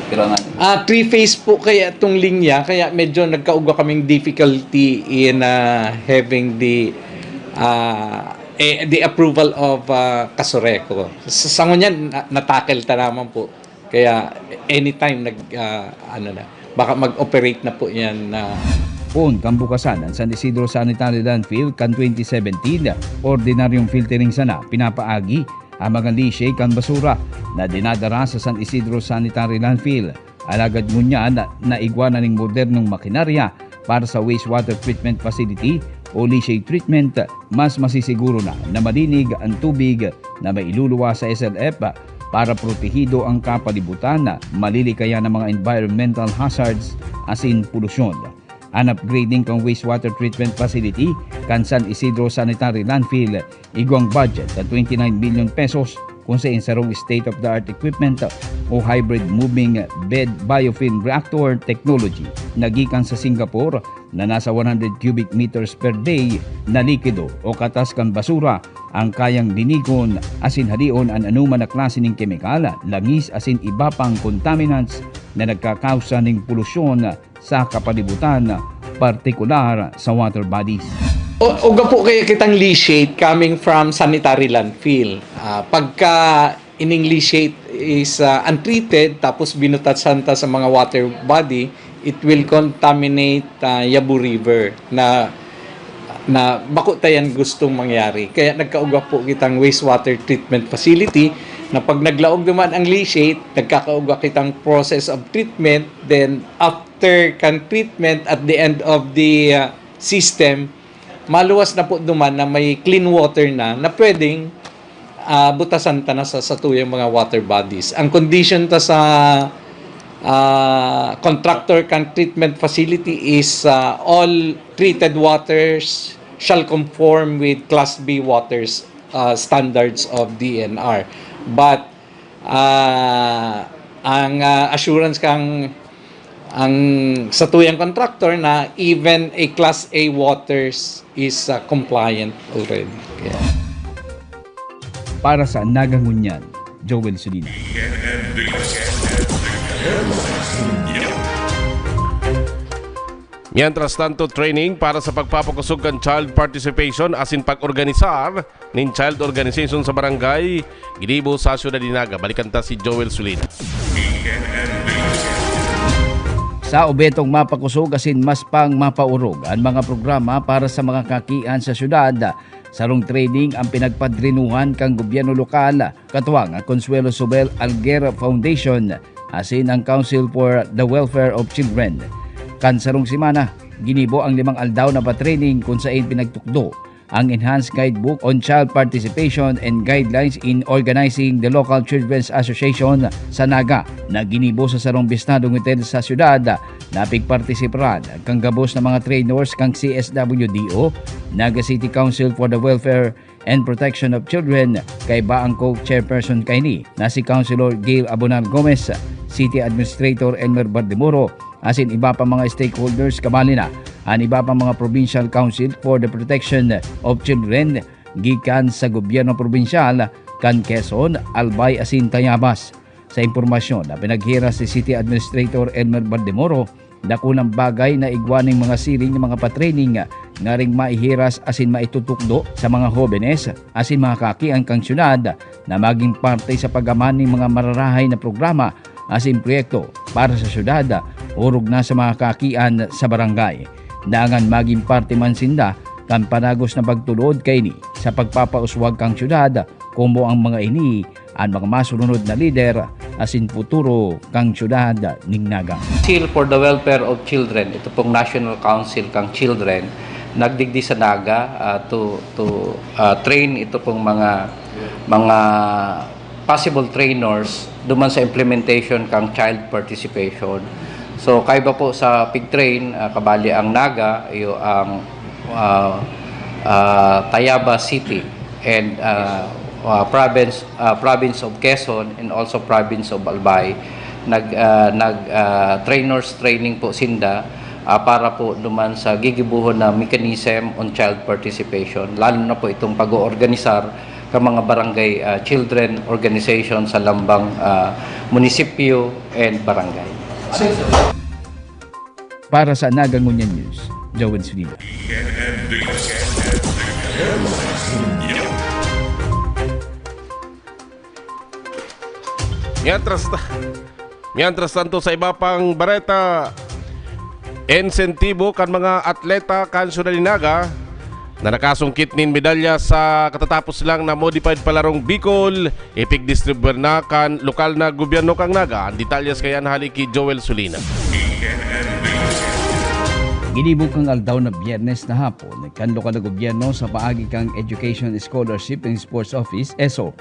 kailangan 3-phase po kaya itong linya, kaya medyo nagkauga kaming difficulty in having the approval of Casureco. Sa ngunyan natakil ta naman po. Kaya anytime baka mag-operate na po yan Poon kang bukasan ang San Isidro Sanitary Landfill kan 2017, ordinaryong filtering sana pinapaagi ang mga lishe kan basura na dinadara sa San Isidro Sanitary Landfill. Alagad ngunya na igwana ng modernong makinarya para sa wastewater treatment facility o lishe treatment, mas masisiguro na malinig ang tubig na mailuluwa sa SLF para protehido ang kapalibutan na malilikaya ng mga environmental hazards asin polusyon. Ang upgrading kang wastewater treatment facility kan San Isidro Sanitary Landfill igwang budget na 29 million pesos kung sa insarong state-of-the-art equipment o hybrid moving bed biofilm reactor technology nagikan sa Singapore na nasa 100 cubic meters per day na likido o katas kan basura ang kayang dinikon asin halion ang anuman na klase ng kemikal, langis asin iba pang contaminants na nagkakausa ng polusyon sa kapalibutan, partikular sa water bodies. Uga po kayo kitang leachate coming from sanitary landfill. Pagka ining leachate is untreated tapos binutasan ta sa mga water body, it will contaminate Yabu River na bako tayan gustong mangyari. Kaya nagkauga po kitang wastewater treatment facility na pag naglaog naman ang leachate, nagkakauga kitang process of treatment, then after kan treatment at the end of the system, maluwas na po duman na may clean water na pwedeng butasan ta na sa tuyang mga water bodies. Ang condition ta sa contractor can treatment facility is all treated waters shall conform with Class B waters standards of DNR. But ang assurance kang ang sa tuyang contractor na even a Class A waters is compliant already. Yeah. Para sa Nagangunyan, Joel Sulina. Mientras tanto, training para sa pagpapakusog kan child participation asin pag-organisar nin child organization sa barangay ginibo sa Ciudad Dinaga. Balikan ta si Joel Sulina. Sa ubetong mapakusog asin mas pang mapaurog ang mga programa para sa mga kakian sa syudad. Sarong training ang pinagpadrinuhan kang gobyerno lokal, katuwang ang Consuelo Sobel Alguera Foundation asin ang Council for the Welfare of Children. Kan sarong simana, ginibo ang 5 aldaw na pa-training kung saan pinagtukdo ang Enhanced Guidebook on Child Participation and Guidelines in Organizing the Local Children's Association sa Naga na ginibo sa sarong Bisnadong Hotel sa syudad na pigpartisiparan kang gabos na mga trainers kang CSWDO, Naga City Council for the Welfare and Protection of Children kay Baang Co-Chairperson kaini na si Councilor Gail Abonar Gomez, City Administrator Elmer Bardemoro, asin iba pa mga stakeholders kabali na ang iba pa mga Provincial Council for the Protection of Children gikan sa gobyerno probinsyal kan Quezon, Albay asin Tayabas. Sa impormasyon na pinaghira si City Administrator Elmer Bardemoro, dakulang bagay na igwaning mga siring ng mga patraining nga ring maihiras asin maitutukdo sa mga jóvenes asin mga kakiang kang syudad na maging parte sa paggaman ng mga mararahay na programa asin proyekto para sa syudad urog na sa mga kakian sa barangay. Dangan maging parte man sinda kan panagos na pagtulod kay ni sa pagpapauswag kang syudad kumo ang mga ini ang mga masunod na lider asin futuro kang syudad ning Naga. Council for the Welfare of Children, ito pong National Council kang Children, nagdigdi sa Naga to train ito pong mga possible trainers duman sa implementation kang child participation. So kaiba po sa pig-train, kabali ang Naga, iyo ang Tayabas City and province of Quezon and also province of Albay. Trainers training po sinda para po duman sa gigibuhon na mechanism on child participation. Lalo na po itong pag-oorganisar ng mga barangay children organization sa lambang munisipyo and barangay. Para sa Nagangunyan News, Joel Sulina. Mientras tanto sa iba pang bareta, insentibo kan mga atleta kan Ciudad Dinaga na nakasungkit nin medalya sa katatapos lang na modified palarong Bicol, ipigdistribuer na kan lokal na gobyerno kang Naga. Ang detalyas kaya nahaliki Joel Sulina. Ginibog kang aldaw na Biyernes na hapon kan lokal na gobyerno sa paagi kang Education Scholarship and Sports Office, ESO,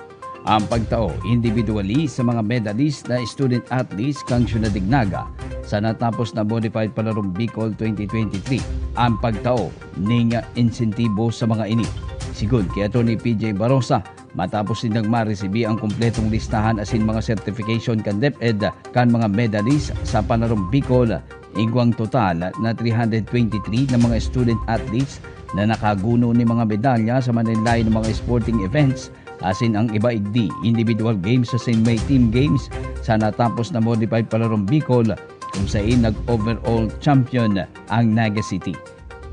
ang pagtao individually sa mga medalist na student athletes kang Ciudad Dinaga sa natapos na modified palarong Bicol 2023. Ang pagtao ning insentibo sa mga ini. Sigon kay Atty. PJ Barosa, matapos nilang maresibi ang kumpletong listahan asin mga certification kan DepEd kan mga medalist sa palarong Bicol, igwang total na 323 na mga student athletes na nakaguno ni mga medalya sa manilay ng mga sporting events asin ang iba igdi individual games sa May team games sa natapos na modified palarong Bicol kung saan nag-overall champion ang Naga City.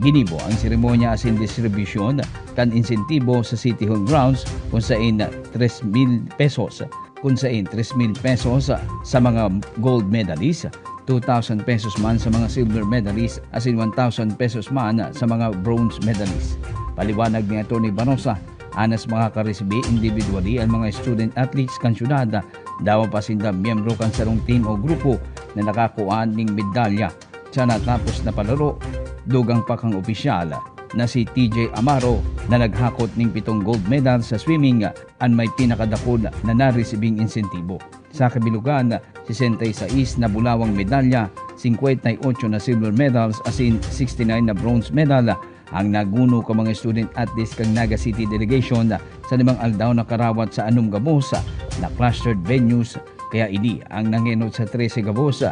Ginibo ang seremonya asin distribution kan insentibo sa City Hall grounds kung saan 3,000 pesos sa mga gold medalists, 2,000 pesos man sa mga silver medalists asin 1,000 pesos man sa mga bronze medalists. Paliwanag ni Atty. Banosa, anas mga karesibi individually ang mga student athletes kan syudad daw pa sinda miyembro kan sarong team o grupo na nakakuan ning medalya sa natapos na palaro. Dugang pa kang opisyal na si TJ Amaro na naghakot ng 7 gold medal sa swimming ang may pinakadakod na naresibing insentibo. Sa kabilugan, 66 na bulawang medalya, 58 na silver medals asin 69 na bronze medal ang naguno ka mga student athletes kang Naga City Delegation sa 5 aldaw na karawat sa anum gabos na clustered venues, kaya ini ang nangenod sa 13 gabos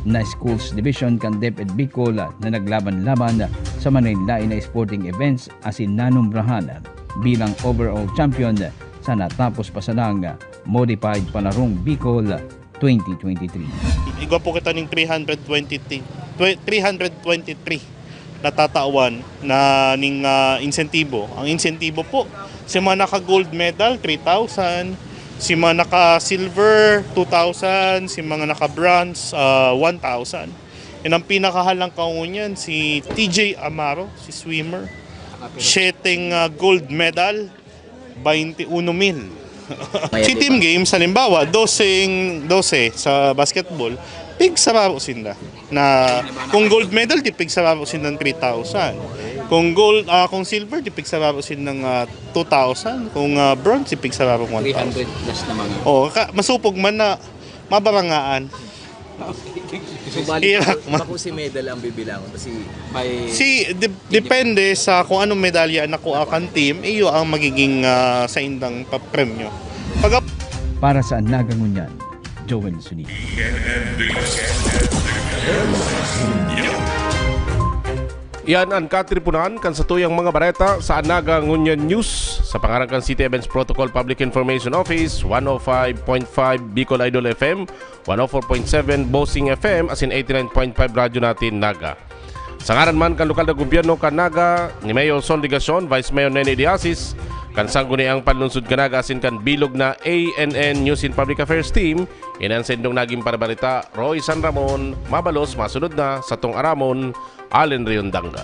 na schools division kan DepEd Bicol na naglaban-laban sa manaylain na sporting events asin nanumbrahan bilang overall champion sa natapos pa sanang Modified Palarong Bicol 2023. Igwa po kita ng 323 natatawan na ning insentibo. Ang insentibo po, si mga naka-gold medal, 3,000. Si mga naka-silver, 2,000. Si mga naka-bronze, 1,000. And ang pinakahalang kaunyan, si TJ Amaro, si swimmer. 7 gold medal, 21,000. Si team games, halimbawa, 12 sa basketball, pig sararo sila. Na kung gold medal, di pig sararo sila ng 3,000. Kung silver, di pig sararo sila ng 2,000. Kung bronze, di pig sararo 1,000. 300 plus na mga. Oh, masupog man na mabarangaan. So, balik ako si medal ang bibilangon kasi may... Depende sa kung anong medalya nakuha kan team, iyo ang magiging sa indang papremyo. Para sa Nagangunyan, Joel Suni. Iyan ang katripunan kan sa tuyang mga bareta sa Anaga Ngunyan News sa pangarang kan City Events Protocol Public Information Office, 105.5 Bicol Idol FM, 104.7 Bossing FM, asin 89.5 radyo natin Naga. Sa ngaran man kan lokal na gobyerno kan Naga, ni Mayor Son Ligacion, Vice Mayor Nene Diasis, kan sangguni ang panlunsod kan Naga asin kan bilog na ANN News and Public Affairs Team, inan sendong naging parabalita Roy San Ramon, mabalos masunod na sa tong Aramon, Allen Riondanga.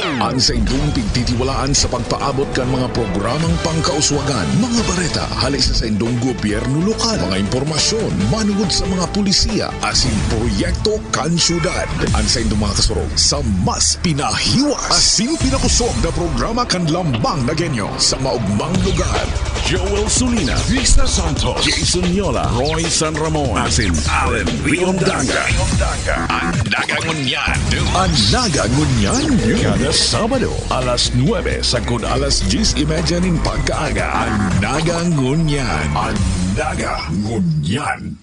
Ang sa indong pigtitiwalaan sa pagpaabot kan mga programang pangkauswagan, mga bareta, halis sa indong gobyerno lokal, mga impormasyon, manungod sa mga pulisiya, asin proyekto kan syudad. Ang sa indong mga kasurog sa mas pinahiwas, asin pinakusog na programa kan lambang na genyo sa maugmang lugar. Joel Sulina, Vista Santos, Jason Yola, Roy San Ramon, asin Allen Riondanga. Ang Nagangunyan, ang Nagangunyan, kada Sabado, alas 9 sagud alas 10:30 ning pagkaaga. Ang Nagangunyan, ang Nagangunyan.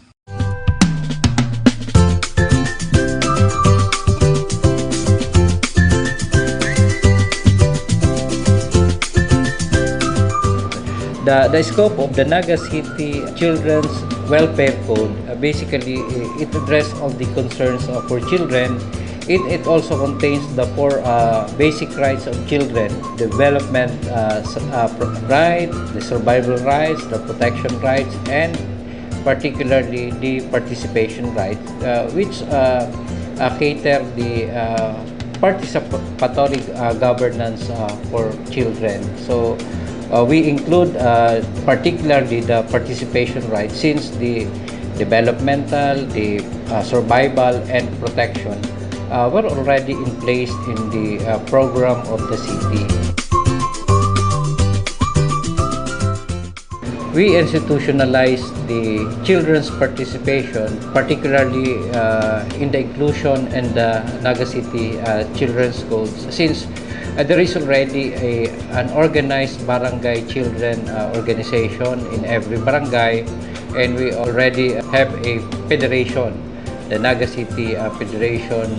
The scope of the Naga City Children's Welfare Code basically it addresses all the concerns for children. It also contains the 4 basic rights of children: development right, the survival rights, the protection rights, and particularly the participation rights, which cater the participatory governance for children. So we include particularly the participation rights, since the developmental, the survival, and protection were already in place in the program of the city. We institutionalized the children's participation, particularly in the inclusion and the Naga City Children's Codes, since there is already an organized barangay children organization in every barangay, and we already have a federation, the Naga City Federation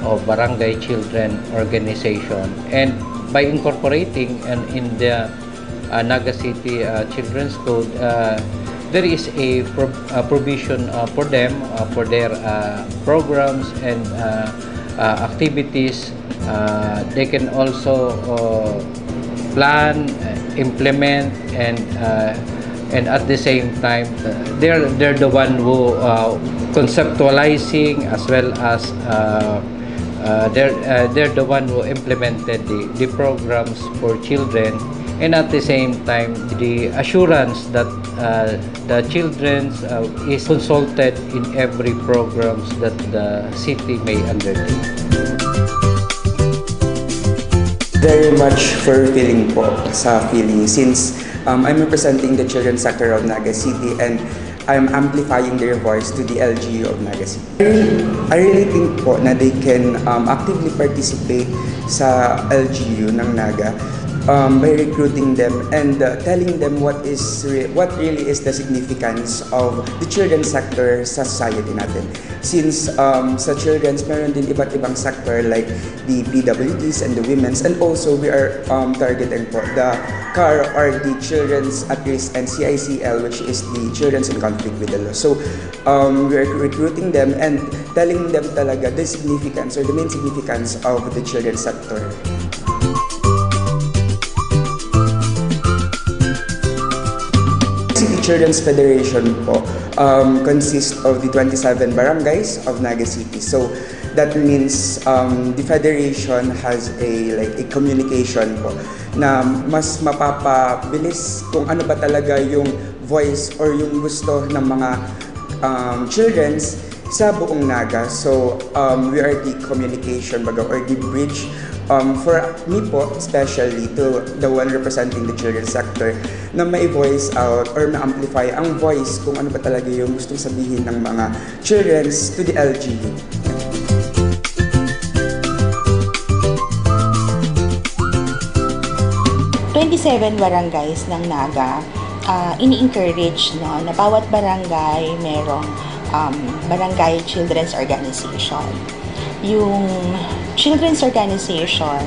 of Barangay Children Organization. And by incorporating in the Naga City Children's Code, there is a provision for them, for their programs and activities. They can also plan, implement, and at the same time, they're the one who conceptualizing, as well as they're the one who implemented the programs for children, and at the same time the assurance that the children is consulted in every programs that the city may undertake. Very much fulfilling po sa feeling since I'm representing the children's sector of Naga City and I'm amplifying their voice to the LGU of Naga City. I really think po na they can actively participate sa LGU ng Naga by recruiting them and telling them what really is the significance of the children's sector sa society natin. Since sa children's, meron din iba't ibang sector like the PWDs and the women's, and also we are targeting po the CAR or the Children's at Risk and CICL, which is the Children's in Conflict with the Law. So we are recruiting them and telling them talaga the significance or the main significance of the children's sector. City Children's Federation po consists of the 27 barangays of Naga City. So that means the federation has a communication po na mas mapapabilis kung ano ba talaga yung voice or yung gusto ng mga children's sa buong Naga. So we are the communication baga or the bridge for me po, especially to the one representing the children's sector, na may voice out or ma-amplify ang voice kung ano ba talaga yung gustong sabihin ng mga children's to the LGU. Barangays ng Naga, ini-encourage na bawat barangay merong barangay children's organization. Yung children's organization,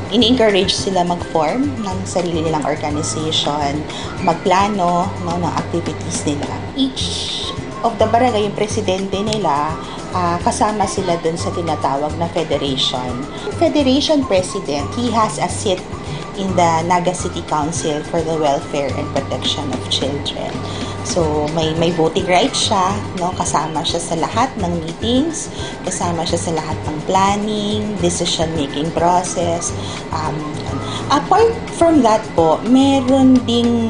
ini-encourage sila mag-form ng sarili nilang organization, magplano ng activities nila. Each of the barangay, yung presidente nila, kasama sila dun sa tinatawag na federation. Federation president, he has a seat in the Naga City Council for the Welfare and Protection of Children. So may voting rights siya, no? Kasama siya sa lahat ng meetings, kasama siya sa lahat ng planning, decision-making process. Apart from that po, meron ding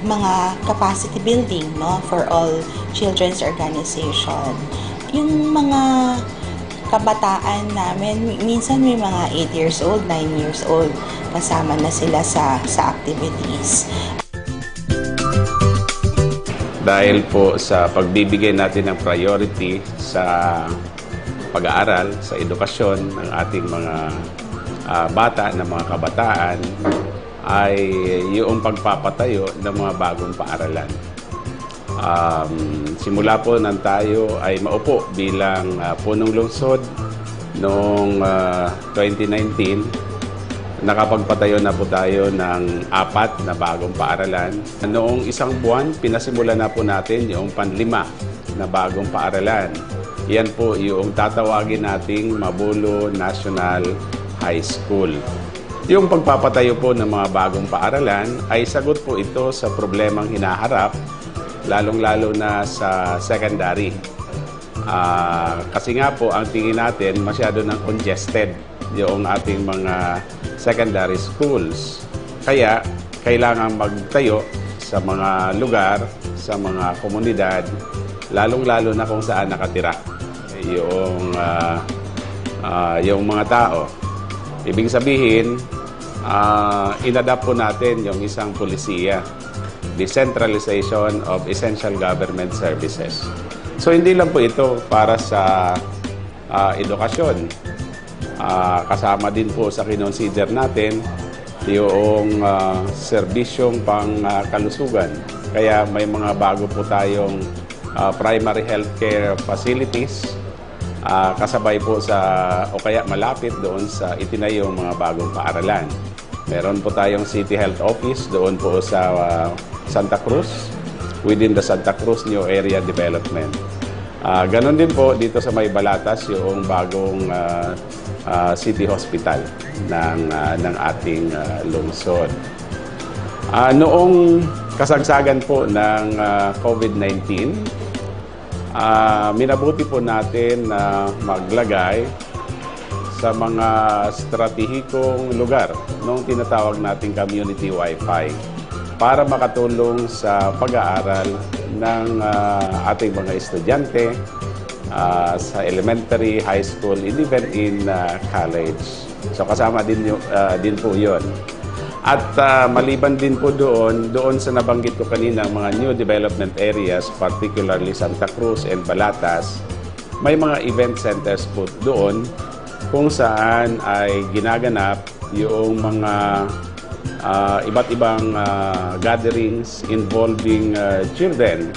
mga capacity building, no, for all children's organization. Yung mga kabataan namin, minsan may mga 8 years old, 9 years old, kasama na sila sa activities. Dahil po sa pagbibigay natin ng priority sa pag-aaral, sa edukasyon ng ating mga bata, ng mga kabataan, ay yung pagpapatayo ng mga bagong paaralan. Simula po nang tayo ay maupo bilang punong lungsod noong 2019, nakapagpatayo na po tayo ng 4 na bagong paaralan. Noong isang buwan, pinasimula na po natin yung _5 na bagong paaralan. Yan po yung tatawagin nating Mabulo National High School. Yung pagpapatayo po ng mga bagong paaralan ay sagot po ito sa problemang hinaharap, lalong-lalo na sa secondary. Kasi nga po, ang tingin natin, masyado ng congested yung ating mga secondary schools. Kaya, kailangan magtayo sa mga lugar, sa mga komunidad, lalong-lalo na kung saan nakatira yung mga tao. Ibig sabihin, inadapt po natin yung isang polisiya, decentralization of essential government services. So hindi lang po ito para sa edukasyon. Kasama din po sa kinonsider natin yung serbisyong pang-kalusugan. Kaya may mga bago po tayong primary healthcare facilities kasabay po o kaya malapit doon sa itinayong mga bagong paaralan. Meron po tayong City Health Office doon po sa Santa Cruz, within the Santa Cruz New Area Development. Ganon din po dito sa May Balatas yung bagong City Hospital ng ating lungsod. Noong kasagsagan po ng COVID-19, minabuti po natin na maglagay sa mga stratehikong lugar nung tinatawag nating community Wi-Fi para makatulong sa pag-aaral ng ating mga estudyante sa elementary, high school, and even in college. So kasama din po yun. At maliban din po doon sa nabanggit ko kanina, mga new development areas, particularly Santa Cruz and Balatas, may mga event centers po doon kung saan ay ginaganap yung mga iba't ibang gatherings involving children.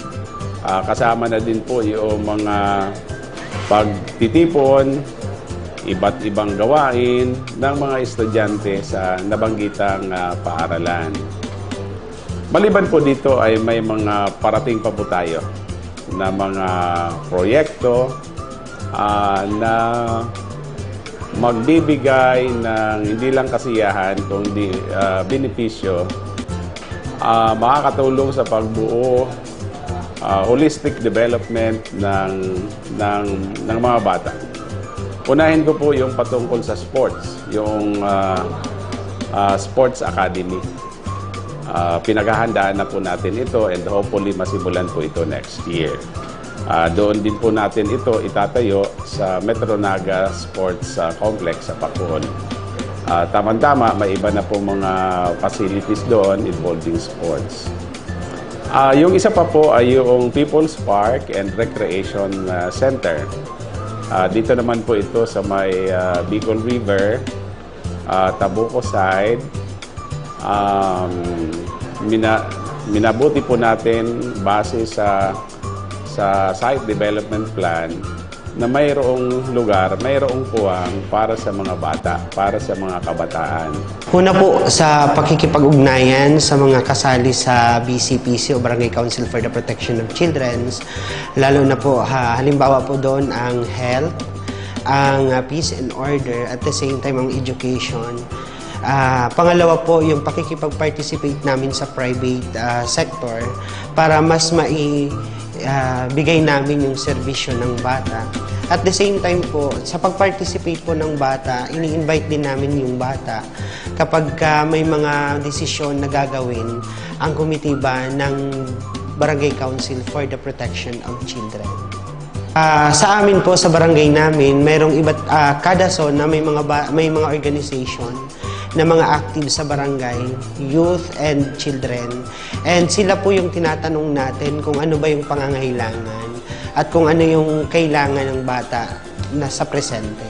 Kasama na din po yung mga pagtitipon, iba't ibang gawain ng mga estudyante sa nabanggitang paaralan. Maliban po dito ay may mga parating pa po tayo na mga proyekto na magbibigay ng hindi lang kasiyahan kundi benepisyo, makakatulong sa pagbuo holistic development ng mga bata. Unahin ko po yung patungkol sa sports, yung sports academy. Pinaghahandaan na po natin ito and hopefully masimulan po ito next year. Doon din po natin ito itatayo sa Metro Naga Sports Complex sa Pakuon. Tama-tama, may iba na po mga facilities doon involving sports. Yung isa pa po ay yung People's Park and Recreation Center. Dito naman po ito sa may Bicol River, Tabuco side. Minabuti po natin base sa site development plan na mayroong lugar, mayroong puwang para sa mga bata, para sa mga kabataan. Una po sa pakikipag-ugnayan sa mga kasali sa BCPC o Barangay Council for the Protection of Children, lalo na po halimbawa po doon ang health, ang peace and order, at the same time ang education. Pangalawa po yung pakikipag-participate namin sa private sector para mas bigay namin yung serbisyo ng bata. At the same time po, sa pag-participate po ng bata, ini-invite din namin yung bata kapag may mga desisyon na gagawin ang komitiba ng Barangay Council for the Protection of Children. Sa amin po, sa barangay namin, mayroong kada zone na may mga organization na mga active sa barangay, youth and children. And sila po yung tinatanong natin kung ano ba yung pangangailangan at kung ano yung kailangan ng bata na sa presente.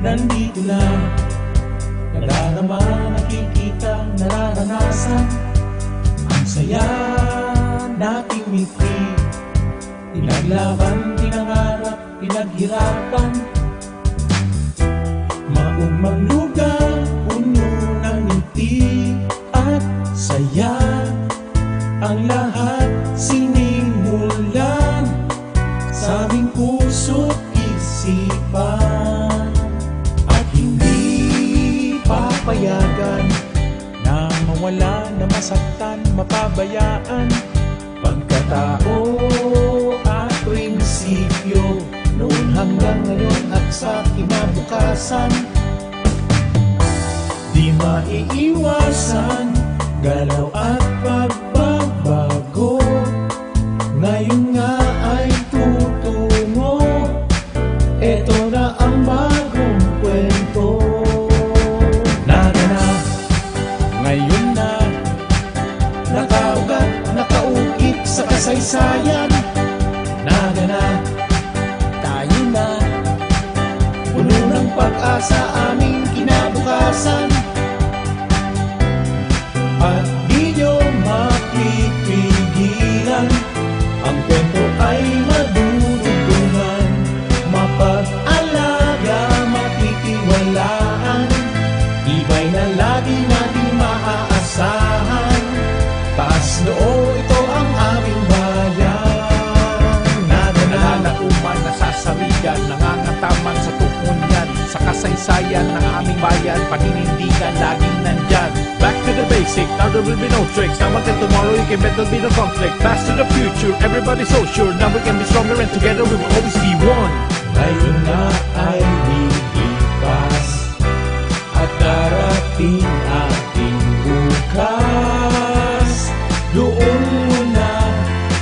Nandito na, nadarama, nakikita, nararanasan. Ang saya nating ngiti, pinaglaban, pinangarap, pinaghirapan. Maumang lugar, puno ng ngiti at saya. Ang lahat sinimulan sa aming puso't isipan. Papayagan na mawala, na masaktan, mapabayaan. Pagkatao at prinsipyo, noon hanggang ngayon at sa kinabukasan. Di maiiwasan, galaw at pagbabago. Ngayon nga ay tutungo, eto na ang bagong kwento. Nakaukit sa kasaysayan. Nagana, tayo na, puno ng pag-asa aming kinabukasan. At di nyo kabuhayan ng aming bayan, paninindigan laging nandyan. Back to the basic, now there will be no tricks. Now until tomorrow you can bet there'll be no conflict. Fast to the future, everybody's so sure. Now we can be stronger and together we will always be one. Ngayon na ay lilipas at darating ating bukas. Doon mo na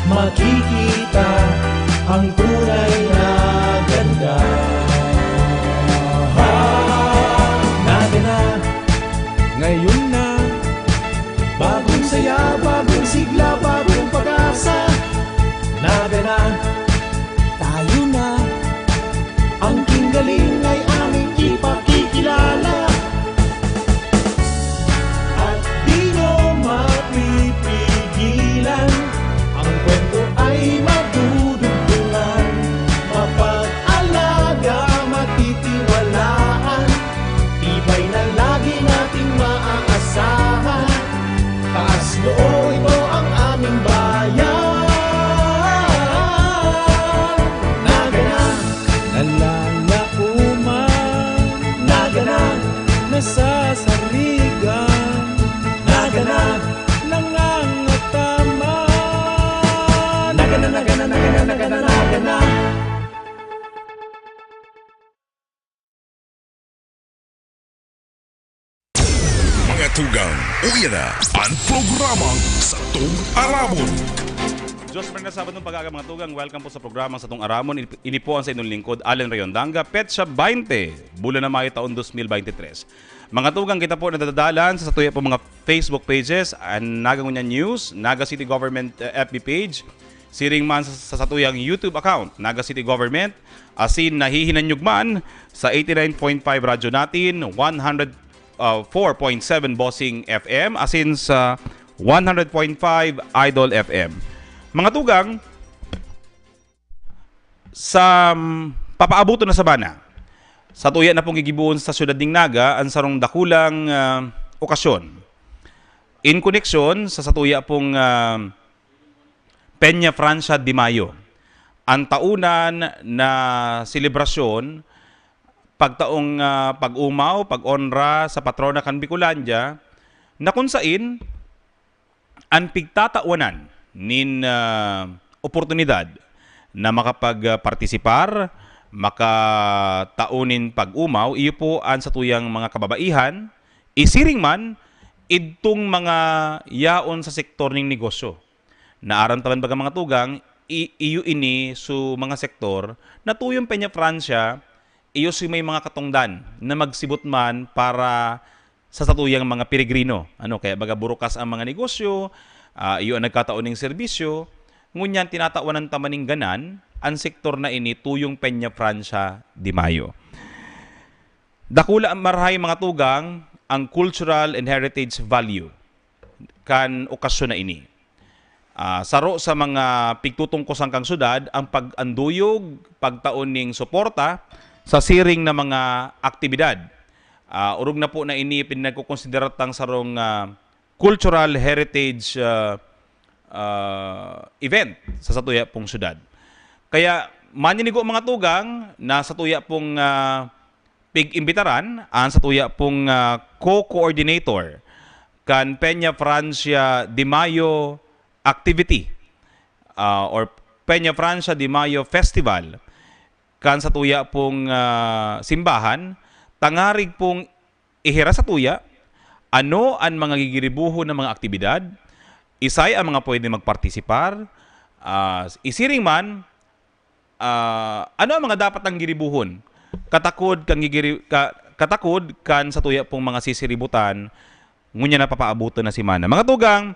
makikita ang tunay na ganda. Nagana, ngayon na, bagong saya, bagong sigla, bagong pag-asa. Nagana, tayo na, ang galing ay aming ipakikilala. At di nyo mapipigilan, ang kwento ay madudugtungan. Mapag-alaga, matitiwalaan, tibay na lagi nating maaasahan. Taas noo, ito ang aming bayan. Nagana, nalalauman, nagana, nasasarigan, nagana, nangangatama. Nagana, nagana, nagana, nagana, nagana. Mga tugang, uya na ang programang Satong Aramon. Diyos pa rin na Sabado ng pag-aga mga tugang. Welcome po sa programang Satong Aramon. Inipuan sa inyong lingkod, Allen Rayondanga, Petsa 20, bulan na Mayo taon 2023. Mga tugang, kita po nadadalan sa satuya po mga Facebook pages, Naga Ngunyan News, Naga City Government FB page, siring man sa satuyang YouTube account, Naga City Government, asin nahihinanyugman sa 89.5 radyo natin, 104.7 Bossing FM, asin sa 100.5 Idol FM. Mga tugang, sa papaabuto na sabana, sa tuya na pong gigibuon sa Syudad ng Naga, ang sarong dakulang okasyon. In connection sa satuya pong Peña Francia de Mayo, ang taunan na selebrasyon pagtaong pag-umaw, pag-onra sa patrona kan Bicolandia, na kung sain ang pigtatawanan nin oportunidad na makapag-partisipar, makataunin pag-umaw, iyo po ang satuyang mga kababaihan, isiring man, idtong mga yaon sa sektor ng negosyo. Naaramtaman baga mga tugang, iyo ini su mga sektor, na tuyong Peña Francia, iyo si may mga katungdan na magsibot man para sa satuyang mga peregrino. Kaya baga burukas ang mga negosyo, iyo ang nagkataon ng serbisyo, ngunyan tinatawan ng tamaning ganan, ang sektor na ini tuyong Peña Francia de Mayo. Dakula ang marhay mga tugang, ang cultural and heritage value kan okasyon na ini. Saro sa mga pigtutungkos ang kang syudad, ang pag-anduyog, pagtaon ning suporta sa siring na mga aktibidad. Urog na po na ini pinagkukonsideratang sarong cultural heritage event sa satuya pong syudad. Kaya maninigo mga tugang na satuya pong pig-imbitaran ang satuya pong co-coordinator kan Peña Francia de Mayo activity or Peña Francia de Mayo Festival kan satuya pong simbahan, tangarig pong ihira sa tuya ano ang mga gigiribuho ng mga aktibidad, isay ang mga pwede magpartisipar, isiring man, ano ang mga dapat ang giribuhon, katakod kan sa tuya pong mga sisiributan, ngunya na papaabuto na si Mana. Mga tugang,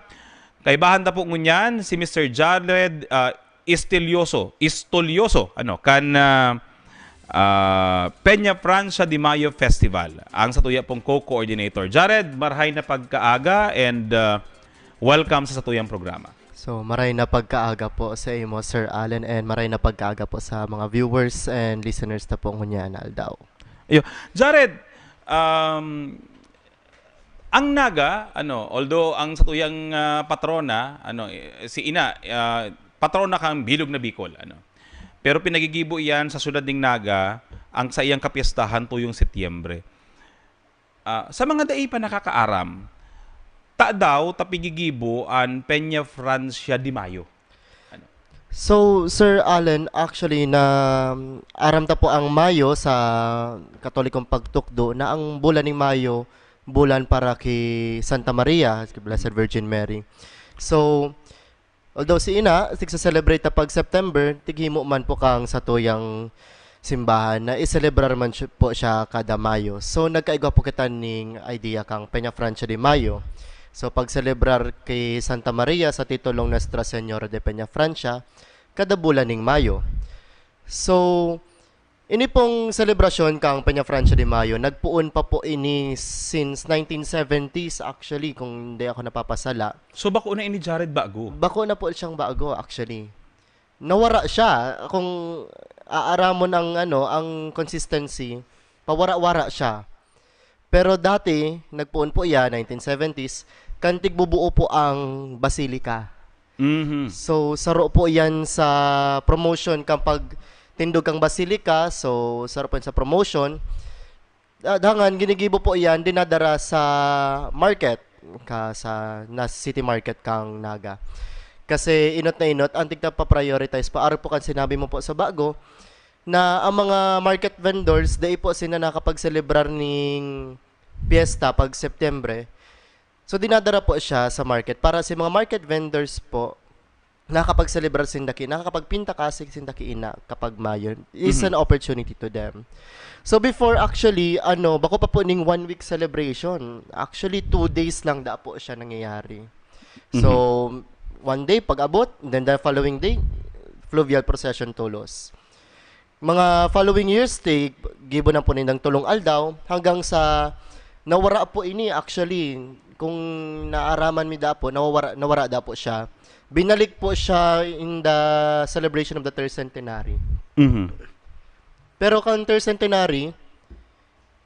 kaibahan ta po ngunyan si Mr. Jared Istolioso, kan Peña Francia de Mayo Festival, ang sa tuya pong co-coordinator. Jared, marhay na pagkaaga and welcome sa satuyang programa. So, maray na pagkaaga po sa imo, Sir Allen, and maray na pagkaaga po sa mga viewers and listeners na po ngunyan aldaw. Jared, ang Naga, although ang satuyang patrona, si Ina, patrona kang Bilog na Bicol, pero pinagigibo iyan sa syudad ng Naga ang sa iyang kapiyastahan tuyong Setyembre. sa mga dai pa nakakaaram, ta daw tapigigibo an Peña Francia de Mayo. So, Sir Allen, actually na aram ta po ang Mayo sa Katolikong pagtukdo na ang bulan ng Mayo bulan para kay Santa Maria, kay Blessed Virgin Mary. So, although si ina celebrate ta pag September, tighimo man po kang sa tuyang simbahan na i-celebrar man po siya kada Mayo. So, nagkaigwa po kita ning idea kang Peña Francia de Mayo. So, pag-celebrar kay Santa Maria sa titulong Nuestra Señora de Peña Francia, kada bulan ng Mayo. So, ini pong selebrasyon kang Peña Francia de Mayo, nagpuon pa po ini since 1970s actually, kung hindi ako napapasala. So, bako na ini Jared bago? Bako na po siyang bago actually. Nawara siya. Kung aaramon ang consistency, pawara-wara siya. Pero dati, nagpuon po iya, 1970s, kantig bubuo po ang basilika. So, saro po yan sa promotion kapag tindog kang basilika. So, saro po yan sa promotion. Dangan, ginigibo po yan, dinadara sa market, na city market kang Naga. Kasi inot na inot, antig na pa-prioritize pa. Araw po kan sinabi mo po sa bago, na ang mga market vendors, dahil po sila nakapag-celebrar ng piyesta pag September. So, dinadara po siya sa market para sa mga market vendors po, nakapag-celebrar sindaki, nakakapagpinta kasi sindaki ina kapag Mayo. Is an opportunity to them. So, before actually, bako pa po ning 1 week celebration. Actually, 2 days lang da po siya nangyayari. So, 1 day pag-abot, then the following day, fluvial procession tulos. Mga following years, gibo na po nindang tulong aldaw hanggang sa nawara po ini actually. Kung naaraman mi da po, nawara da po siya. Binalik po siya in the celebration of the third centenary. Pero kung third centenary,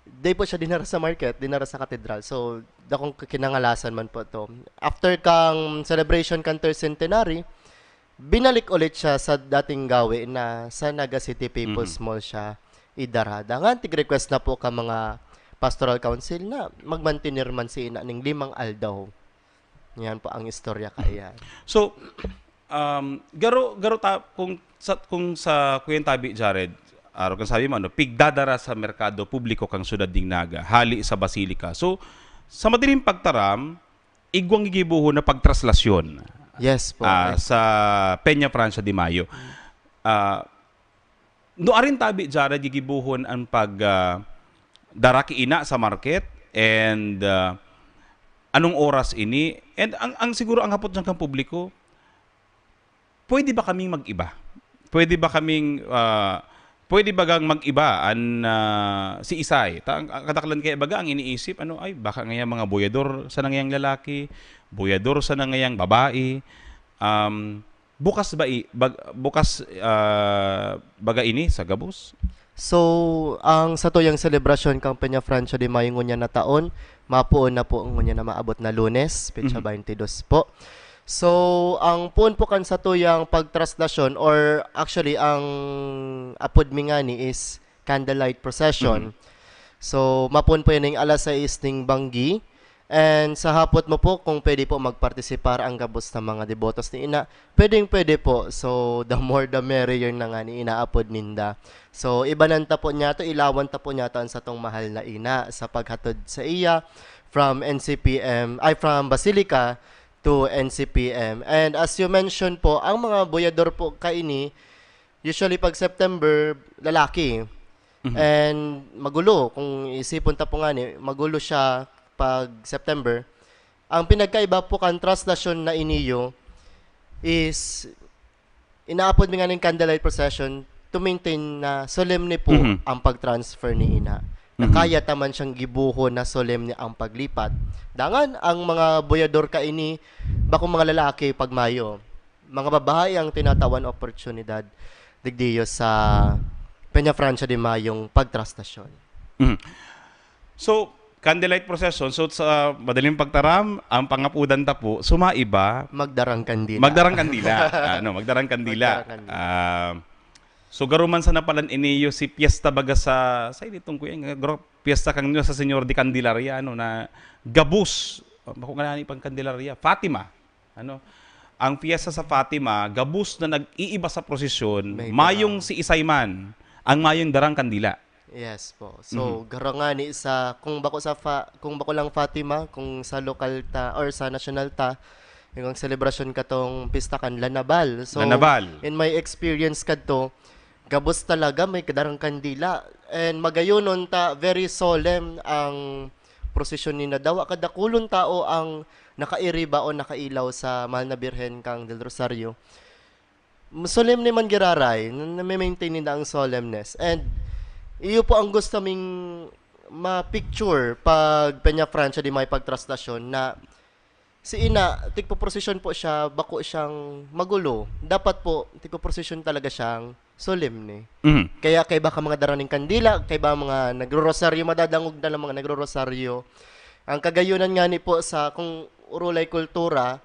day po siya dinara sa market, dinara sa katedral. So, dakong kinangalasan man po to. After kang celebration kang third centenary, binalik ulit siya sa dating gawi na sa Naga City People's Mall siya idara. Dangan, tig-request na po ka mga pastoral council na magmantinir man si ina ning 5 aldaw. Yan po ang istorya kaya. So, garo ta kung sa Kuya Tabi Jared, araw kang sabi mo pigdadara sa merkado publiko kang syudad ding Naga, hali sa basilika. So, sa madilim pagtaram, igwang gigibuho na pagtraslasyon. Yes po. Sa Peña Francia de Mayo. No arin Tabi Jared gigibuhon ang daraki ina sa market and anong oras ini and ang siguro ang hapot ng publiko, pwede ba kaming mag-iba? Pwede ba gang mag-iba si Isay? Ang kadaklan kaya baga ang iniisip ay baka ngayang mga boyador sa nangayang lalaki, boyador sa nangayang babae. Bukas baga ini sa gabos? So, ang sa tuyang selebrasyon kang Peña Francia de Mayo ngunya na taon, mapuon na po ngunya na maabot na Lunes, petsa 22 po. So, ang puon po kan sa tuyang pagtraslasyon or actually ang apod mi nga ni is candlelight procession. So, mapuon po yan ng alas 6 ng Banggi. And sa hapot mo po, kung pwede po magpartisipar ang gabos ng mga debotos ni ina, pwede po. So, the more the merrier na nga ni inaapod ninda. So, ibananta po niya to, ilawan ta po niya to sa tong mahal na ina sa paghatod sa iya from Basilica to NCPM. And as you mentioned po, ang mga boyador po kaini, usually pag September, lalaki. And magulo, kung isipon ta po nga ni, magulo siya pag September. Ang pinagkaiba po kan traslasyon na iniyo is inaapod mi nga ng candlelight procession to maintain na solemne po ang pag-transfer ni ina. Na kaya taman siyang gibuho na solemne ang paglipat. Dangan ang mga boyador kaini bako mga lalaki pag Mayo. Mga babae ang tinatawan oportunidad digdiyo sa Peña Francia de Mayong pagtrastasyon. So, candlelight procession. So, sa madaling pagtaram, ang pangapudan ta po, sumaiba. Magdarang kandila. Magdarang kandila. Magdarang kandila. So garuman sa napalan iniyo si Piesta baga sa itong kuya nga Piesta kang niyo sa Senyor de Candelaria ano na gabus bako nga ni pang Candelaria Fatima ano ang piyesta sa Fatima gabus na nag-iiba sa prosesyon mayong si Isayman ang mayong darang kandila. Yes po. So garangani sa kung bako lang Fatima kung sa lokal ta or sa national ta yung celebration katong pista kan Lanabal. So in my experience kadto gabos talaga may kadarang kandila and magayonon ta very solemn ang prosesyon ni nadawa kada kulon tao ang nakairiba o nakailaw sa Mahal na Birhen kang del Rosario. Solemne man giraray na maintain nila ang solemnness and iyo po ang gusto ming ma-picture pag Peña Francia di may pagtrastasyon na si ina, tigpo-prosesyon po siya, bako siyang magulo. Dapat po, tigpo-prosesyon talaga siyang solemne. Kaya kay baka mga daraning kandila, kay ba mga nagro-rosaryo, madadangog na lang mga nagro-rosaryo. Ang kagayunan nga ni po sa, kung urulay kultura,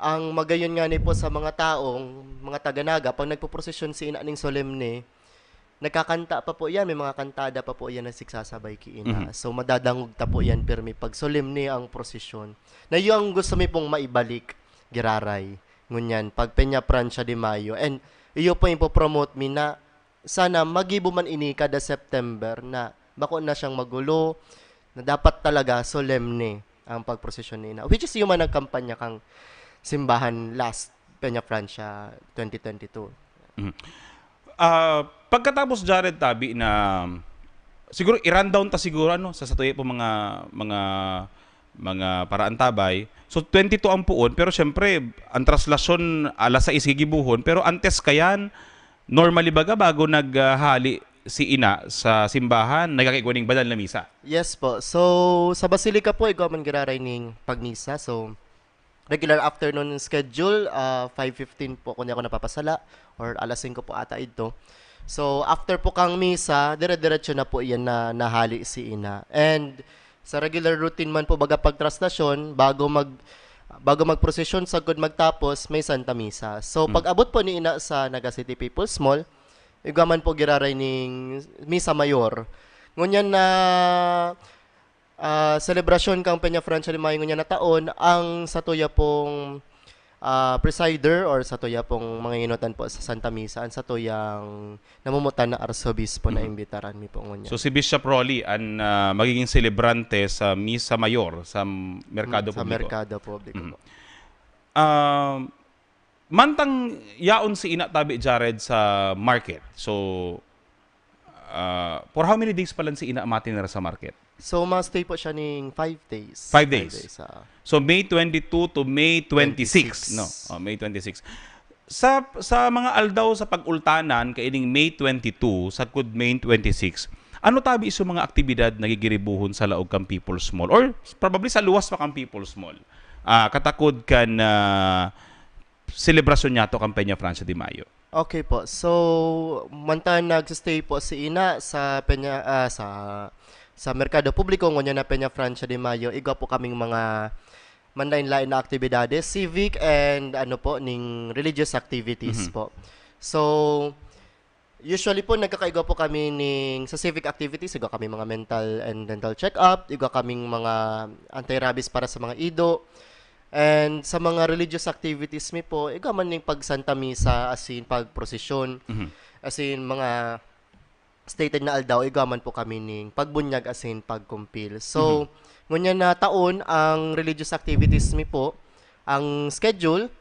ang magayon nga ni po sa mga taong, mga taga-naga, pag nagpo-prosesyon si ina ning solemne, nagkakanta pa po yan, may mga kantada pa po yan na sigsasabay ki ina. So madadangog ta po yan permi pag solemne ang prosesyon. Na yung gusto mi pong maibalik giraray ngunyan pag Peña Francia de Mayo and iyo po ipo-promote mi na sana magibo man ini kada September na bako na siyang magulo na dapat talaga solemne ang pagprosesyon ni ina. Which is yung man nagkampanya kang simbahan last Peña Francia 2022. Pagkatapos Jared Tabi na siguro i-rundown ta siguro ano sa satuya po mga paraan tabay. So 22 ang puon pero syempre ang traslasyon alas 6 gigibuhon pero antes kayan normally baga bago naghali si ina sa simbahan nagakiguning badal na misa. Yes po. So sa Basilica po ikaw man giraray ning pagmisa. So regular afternoon schedule 5:15 po kunya ako napapasala or alas 5 po ata ito. So after po kang misa, dire-diretso na po iyan na nahali si ina. And sa regular routine man po baga pagtrastasyon, bago magprosesyon sagod magtapos may Santa Misa. So pag abot po ni ina sa Naga City People's Mall, igaman po giraray ning Misa Mayor. Ngunyan na selebrasyon kang Peña Francia de Mayo ngunyan na taon ang satuya pong presider or satuya pong mga inutan po sa Santa Misa ang satuyang namumutan na arsobispo na imbitaran mi po ngunyan. So si Bishop Rolly ang magiging celebrante sa Misa Mayor sa Merkado Publiko. Sa Merkado Publiko. Mantang yaon si ina Tabi Jared sa market. So for how many days pa lang si ina matinira sa market? So, ma-stay po siya ng 5 days. 5 days. So, May 22 to May 26. No? May 26. Sa mga aldaw sa pag-ultanan, kaining May 22, sa kud May 26, ano tabi iso mga aktibidad na gigiribuhon sa laog kang People's Mall? Or probably sa luwas pa kang People's Mall? Katakod kan selebrasyon niya to kang Peña Francia de Mayo. Okay po. So, mantan nag-stay po si ina sa Peña, sa Merkado Publiko ngunyan na Peña Francia de Mayo, igwa po kaming mga manlain-lain na aktibidades, civic and ning religious activities po. So, usually po nagkakaigwa po kami sa civic activities, igwa kami mga mental and dental check-up, igwa kaming mga anti-rabies para sa mga ido. And sa mga religious activities mi po, igwa man ning pag Santa Misa, as in pag prosesyon, as in mga stated na aldaw, igaman po kami ning pagbunyag as in pagkumpil. So, ngunyan na taon, ang religious activities mi po, ang schedule,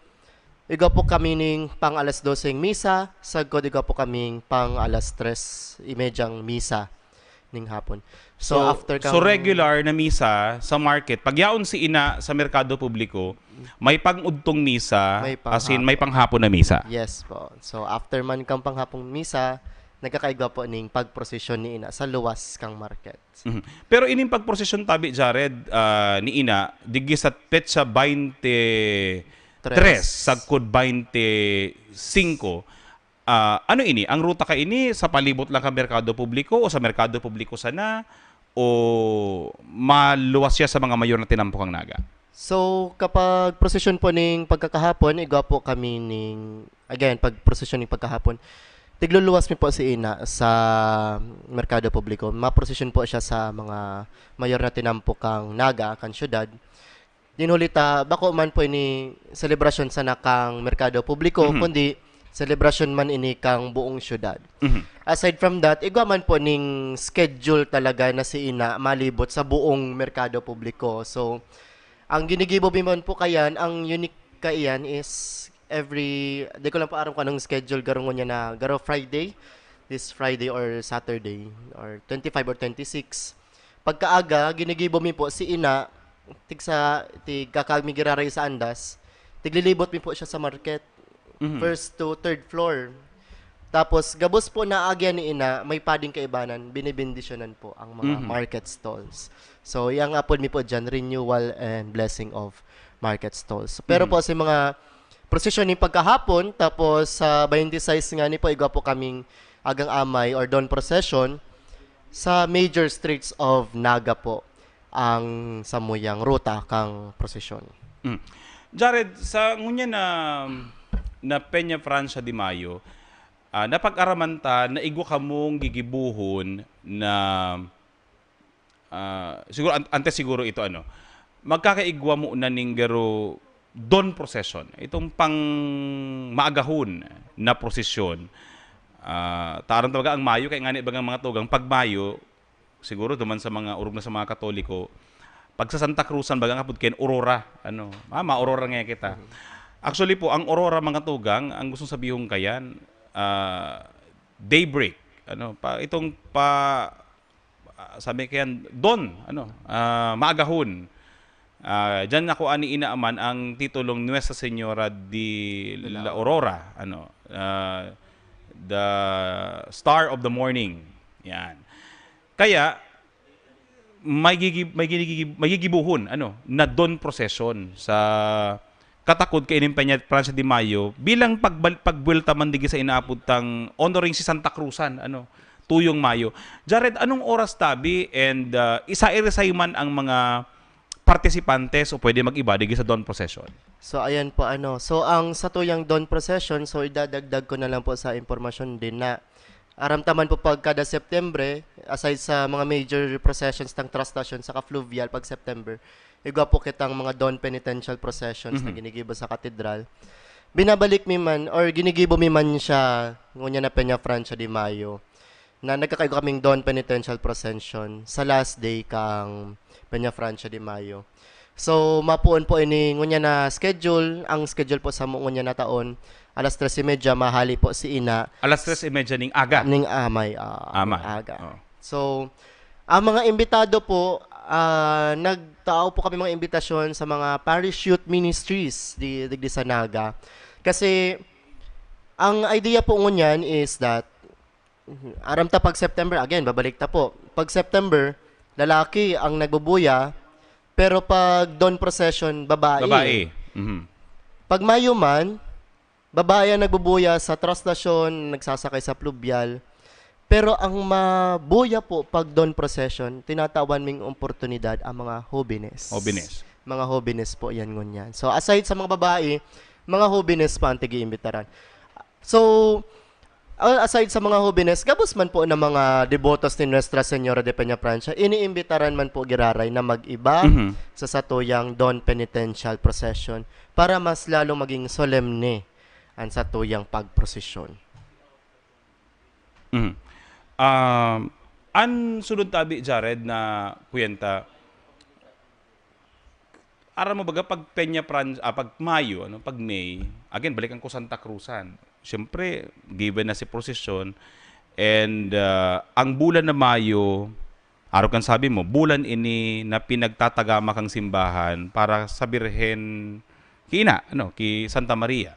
iga po kami ning pang alas 12 misa, sagod iga po kami pang alas 3:30 misa ning hapon. So regular na misa sa market, pag yaon si ina sa Merkado Publiko, may pang-udtong misa, as in may panghapon na misa. Yes po. So after man kang panghapong misa, nagkakaigwa po ning pagprosesyon ni ina sa luwas kang market. Pero ining pagprosesyon Tabi Jared ni ina digi sa petsa 23 sagkod 25 ano ini ang ruta ka ini sa palibot lang ka Merkado Publiko o sa Merkado Publiko sana o maluwas siya sa mga mayor na tinampok ang naga? So kapag prosesyon po ning pagkakahapon igwa po kami ning again pag prosesyon ning pagkahapon tigluluwas mi po si ina sa merkado publiko. Maprosesyon po siya sa mga mayor na tinampo kang naga, kang syudad. Dinulita, bako man po ini selebrasyon sa nakang merkado publiko, kundi selebrasyon man ini kang buong syudad. Aside from that, igwa man po ning schedule talaga na si ina malibot sa buong merkado publiko. So, ang ginigibo man po kayan, ang unique kaiyan is di ko lang pa aram kanong schedule garong niya na garo Friday, this Friday or Saturday, or 25 or 26. Pagkaaga, ginigibo mi po si ina, kakagmigiraray sa andas, tiglilibot mi po siya sa market, first to third floor. Tapos, gabos po na agya ni ina, may pading kaibanan, binibindisyonan po ang mga market stalls. So, yang apod mi po dyan, renewal and blessing of market stalls. Pero po sa mga prosesyon ni pagkahapon, tapos sa 26 nga ni po, igwa po kaming agang amay or dawn procession sa major streets of Naga po ang samuyang ruta kang prosesyon. Jared, sa ngunya na Peña Francia de Mayo, napag-aramanta na igwa kamong gigibuhon na siguro antes siguro ito magkakaigwa mo na ning garo dawn procession, itong pang maagahon na prosesyon. Taran talaga ang Mayo, kaya nga ibang mga tugang, pag Mayo, siguro duman sa mga urog na sa mga Katoliko, pag sa Santa Cruzan, bagang kapod ken Aurora, ma-Aurora nga kita. Actually po, ang Aurora mga tugang, ang gustong sabihong kayan, daybreak, sabi kayan, dawn, maagahon. Diyan ako ani inaaman ang titulong Nuestra Señora de la Aurora, the Star of the Morning. Yan. Kaya may gigibuhon na dawn procession sa katakod kay Peña Francia de Mayo bilang pagbuelta man digi sa inaapod tang honoring si Santa Cruzan tuyong Mayo. Jared, anong oras tabi and isa-iresay man ang mga participantes o pwede mag-iba digi sa dawn procession? So ayan po So ang sa tuyang dawn procession, so idadagdag ko na lang po sa impormasyon din na aramtaman po pag kada September, aside sa mga major processions ng trust station sa fluvial pag September, igwa po kitang mga dawn penitential processions na ginigibo sa katedral. Binabalik mi man or ginigibo mi man siya ngunya na Peña Francia de Mayo na nagkakaigo kaming dawn penitential procession sa last day kang Peña Francia de Mayo. So, mapuon po ini ngunya na schedule. Ang schedule po sa ngunya na taon, alas 3:30 mahali po si ina. Alas 3:30 ning aga? Ning amay. Aga. Oh. So, ang mga imbitado po, nagtao po kami mga imbitasyon sa mga parish youth ministries di sa Naga. Kasi, ang idea po ngunyan is that, aram ta pag September, again, babalik ta po. Pag September, lalaki ang nagbubuya, pero pag dawn procession, babae. Pag Mayo man, babae ang nagbubuya sa trastasyon, nagsasakay sa pluvial. Pero ang mabuya po pag dawn procession, tinatawan ming oportunidad ang mga hobbines. Mga hobbines po yan ngunyan. So aside sa mga babae, mga hobbines pa ang tigi-imbitaran. So, aside sa mga hobbines, gabos man po ng mga devotos ni Nuestra Señora de Peña Francia, iniimbitaran man po giraray na mag-iba sa satuyang dawn penitential procession para mas lalong maging solemne ang satuyang pagprosesyon. An sunod tabi, Jared, na kuyenta, aram mo baga pag Peña Francia, pag Mayo, pag May, again, balikan ko Santa Cruzan. Siyempre, given na si prosesyon, and ang bulan na Mayo, araw kan sabi mo, bulan ini na pinagtatagama kang simbahan para sa Birhen ki Santa Maria.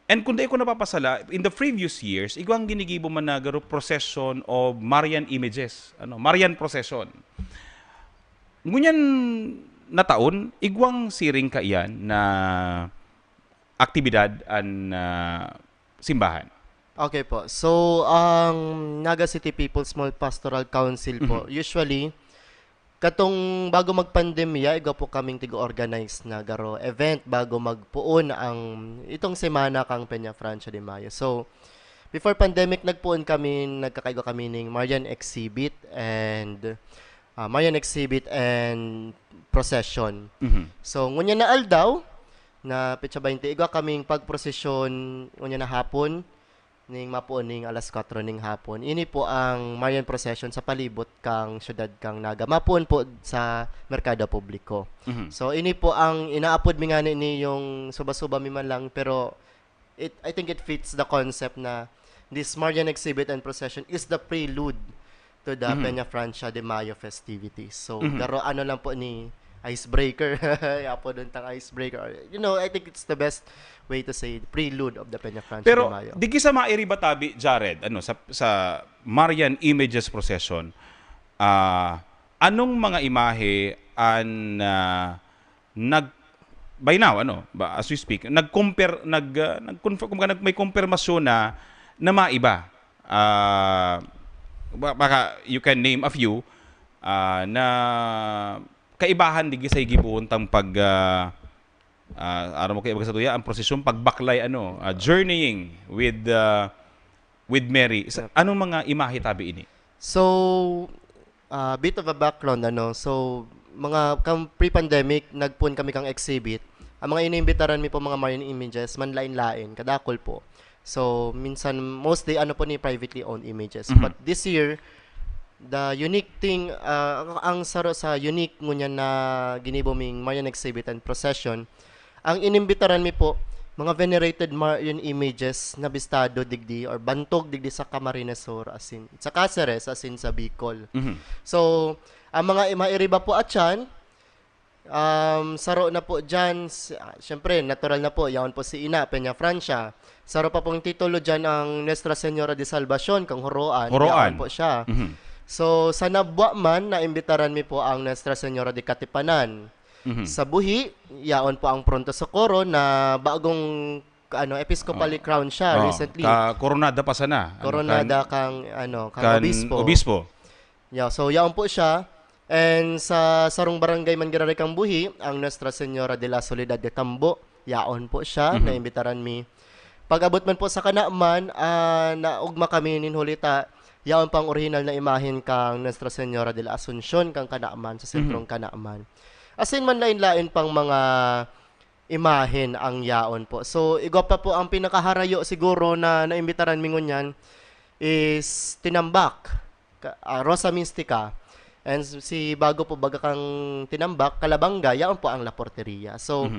And kung di ko napapasala, in the previous years, igwang ginigibo man na garo procession of Marian images, Marian procession. Ngunyan na taon, igwang siring kaiyan na aktibidad ang simbahan. Okay po. So, ang Naga City People's Small Pastoral Council po, usually, katong bago magpandemya, igo po kaming tigo-organize na garo event bago magpuon ang itong semana kang Peña Francia de Mayo. So, before pandemic, nagkakaigo kami ng Marian Exhibit and procession. So, ngunya na aldaw, na petsa 20, igo kaming pagprosesyon ngunya na hapon, ning mapuon ning alas 4 ning hapon. Ini po ang Marian Procession sa palibot kang syudad kang Naga. Mapuon po sa Merkado Publiko. So ini po ang inaapod mi nga ni yung suba-suba mi man lang, pero I think it fits the concept na this Marian Exhibit and Procession is the prelude to the Peña Francia de Mayo festivities. So garo ano lang po ni icebreaker. Yapo dun tang icebreaker. You know, I think it's the best way to say prelude of the Peña Francia Pero, de Mayo. di kisa mairibatabi, Jared, sa Marian Images Procession, anong mga imahe ang by now, as we speak, may kumpirmasyon na maiba. Baka you can name a few na kaibahan di sa gibuon tang mo kay sa tuya ang prosesyon pagbaklay journeying with Mary. Anong mga imahe tabi ini? So bit of a background so mga pre-pandemic nagpun kami kang exhibit. Ang mga iniimbitaran mi po mga Marian images manlain-lain kadakol po. So minsan mostly po ni privately owned images. But this year the unique thing, ang saro sa unique ngunya na giniboming Marian Exhibit and Procession, ang inimbitaran mi po, mga venerated Marian images na bistado digdi or bantog digdi sa Camarines Sur, asin sa Cáceres, asin sa Bicol. So, ang mga mairiba po atyan, saro na po dyan, syempre, natural na po, yaon po si Ina, Peña Francia. Saro pa pong titulo dyan ang Nuestra Señora de Salvacion, kang Horoan. Yaon po siya. So, sa Nabwa man, naimbitaran mi po ang Nuestra Señora de Katipanan. Sa Buhi, yaon po ang Pronto Socorro na bagong episcopally crown siya recently. Koronada pa sana. Koronada kang obispo. Yeah, so yaon po siya. And sa sarong barangay Mangiraray kang Buhi, ang Nuestra Señora de la Soledad de Tambo, yaon po siya, naimbitaran mi. Pag-abot man po sa Kanaaman, naugma kami ninhulita, yaon pang original na imahin kang Nuestra Señora de la Asuncion kang Kanaaman sa sentrong Kanaaman. Asin man lain-lain pang mga imahin ang yaon po. So igo pa po ang pinakaharayo siguro na naimbitaran mi ngunyan is Tinambak, Rosa Mystica. And si bago po baga kang Tinambak, Kalabanga, yaon po ang La Porteria. So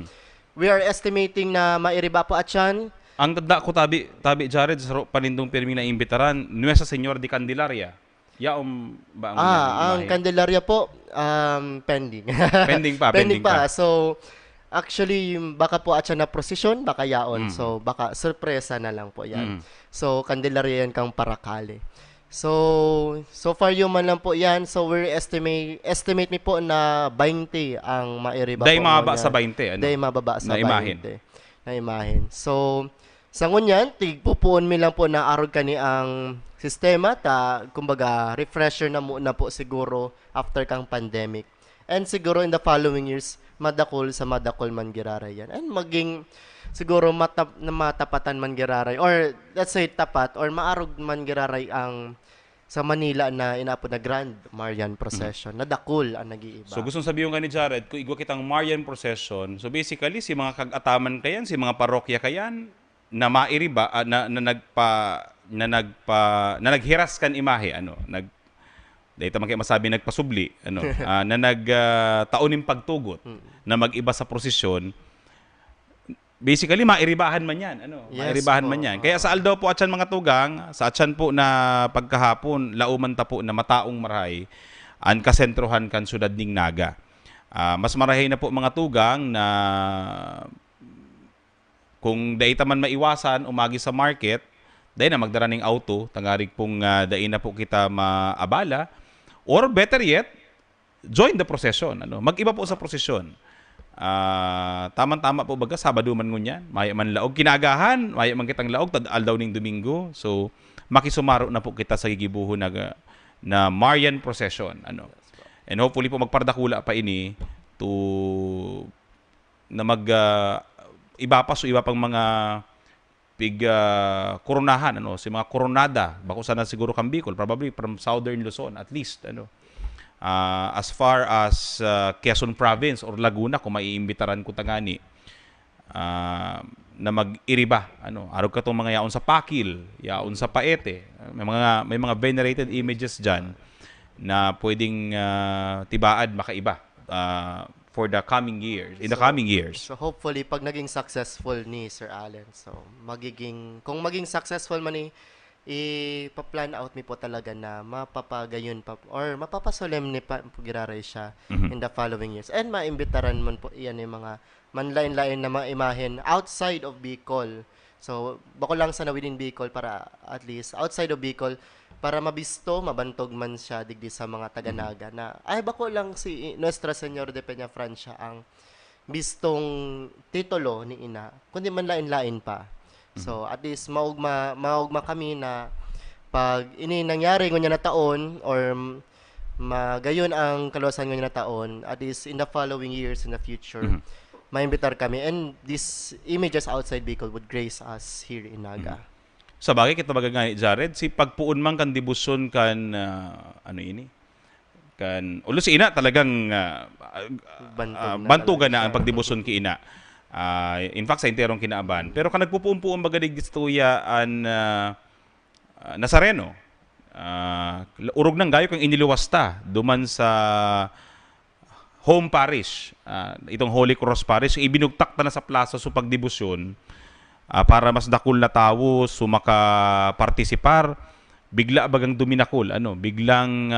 we are estimating na mairiba po atyan. Ang tanda ko tabi Jared sa panindong pirming na imbitaran, Nuestra Señora de Candelaria. Yaom ba ang Candelaria po pending. pending pa. So actually baka po atya na prosesyon, baka yaon. So baka sorpresa na lang po yan. So Candelaria yan kang Paracale. So far yung man lang po yan. So we estimate mi po na 20 ang mairiba po. Day mababa sa 20. Day mababa sa 20. Na imahin. So sa ngunyan, tigpupuon mi lang po na arog kani ang sistema kumbaga refresher na muna po siguro after kang pandemic. And siguro in the following years, madakol man giraray yan. And maging siguro matapatan man giraray or let's say tapat or maarog man giraray ang sa Manila na inapod na Grand Marian Procession. Nadakol ang nag-iiba. So gustong sabihin nga ni Jared, kung igwa kitang Marian Procession, so basically si mga kag-ataman kayan, si mga parokya kayan, na mairiba na naghiras kan imahe dahil man kayo masabi nagpasubli na nagtaonim pagtugot na mag-iba sa prosesyon. Basically mairibahan man yan mairibahan man yan. Kaya sa aldaw po atyan mga tugang, sa atyan po na pagkahapon lauman ta po na mataong marahay an kasentrohan kan syudad ning Naga. Mas marahay na po mga tugang na kung dahil man maiwasan, umagi sa market, dahil na magdara ng auto, tangarig pong dahil na po kita maabala, or better yet, join the procession. Mag-iba po sa procession. Tama-tama po baga, Sabado man ngunyan, maya man laog. Kinagahan, maya man kitang laog, tadal daw ning Domingo. So, makisumaro na po kita sa gigibuho na Marian procession. And hopefully po magpardakula pa ini to na mag iba pa so iba pang mga koronahan si mga koronada bako sana siguro kang Bicol, probably from Southern Luzon at least as far as Quezon Province or Laguna kung maiimbitaran ko tangani na mag-iriba araw ka tong mga yaon sa Pakil, yaon sa Paete, may mga venerated images diyan na pwedeng tibaad makaiba for the coming years, in the coming years. So hopefully pag naging successful ni Sir Allen, kung maging successful man ni ipa-plan out mi po talaga na mapapagayon pa or mapapasolemne pa giraray siya in the following years. And maimbitaran man po iyan yung mga manlain-lain na mga imahen outside of Bicol. So bako lang sana within Bicol para at least outside of Bicol para mabisto, mabantog man siya digdi sa mga taga-Naga na ay bako lang si Nuestra Señora de Peñafrancia ang bistong titulo ni ina, kundi man lain-lain pa. So at least maugma kami na pag ini nangyari ngunya na taon or magayon ang kaluwasan ngunya na taon, at least in the following years in the future, maimbitar kami and these images outside Bicol would grace us here in Naga. Sa bagay kita bagay Jared, si pagpuon man kan dibuson kan kan ulo si ina talagang bantugan na ang pagdibuson ki ina. In fact sa interong kinaaban. Pero kan nagpupuon-puon bagadig distuyaan Nazareno. Urog nang gayo kang iniluwasta duman sa home parish, itong Holy Cross Parish, ibinugtak na sa plaza so pagdibusyon para mas dakul na tawo sumaka partisipar, bigla bagang duminakul, biglang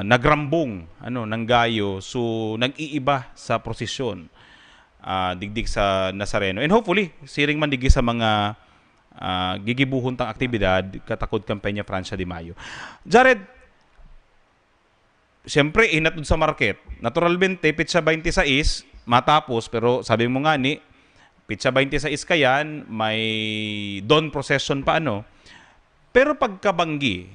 nagrambong ng gayo so nag-iiba sa prosesyon digdig sa Nazareno. And hopefully siring man digi sa mga gigibuhon tang aktibidad katakod kampanya Francia de Mayo. Jared, siyempre inatod sa market. Naturalmente pitsa 26 matapos, pero sabi mo nga ni pitsa 26 kayan, may dawn procession pa Pero pagkabanggi,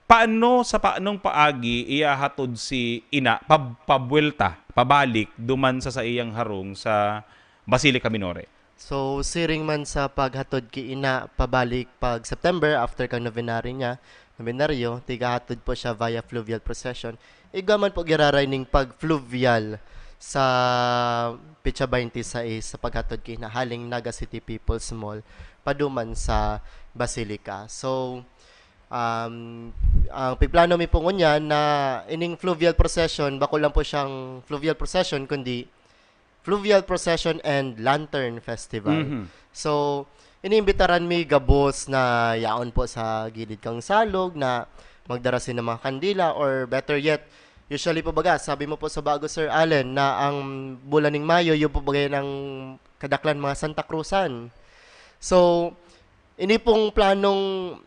paanong paagi iyahatod si ina pabuelta, pabalik duman sa iyang harong sa Basilica Minore? So siring man sa paghatod ki ina pabalik pag September after kang novenaryo, tigahatod po siya via fluvial procession. Igaman po giraray ning pag fluvial sa pitsa 26 sa paghatod ki ina haling Naga City People's Mall paduman sa Basilica. So ang pigplano mi po ngunya na ining fluvial procession, bako lang po siyang fluvial procession kundi fluvial procession and lantern festival. So iniimbitaran mi gabos na yaon po sa gilid kang salog na magdarasin ng mga kandila, or better yet, usually po baga, sabi mo po sa bago Sir Allen na ang bulan ng Mayo yung po bagay ng kadaklan mga Santa Cruzan. So ini pong planong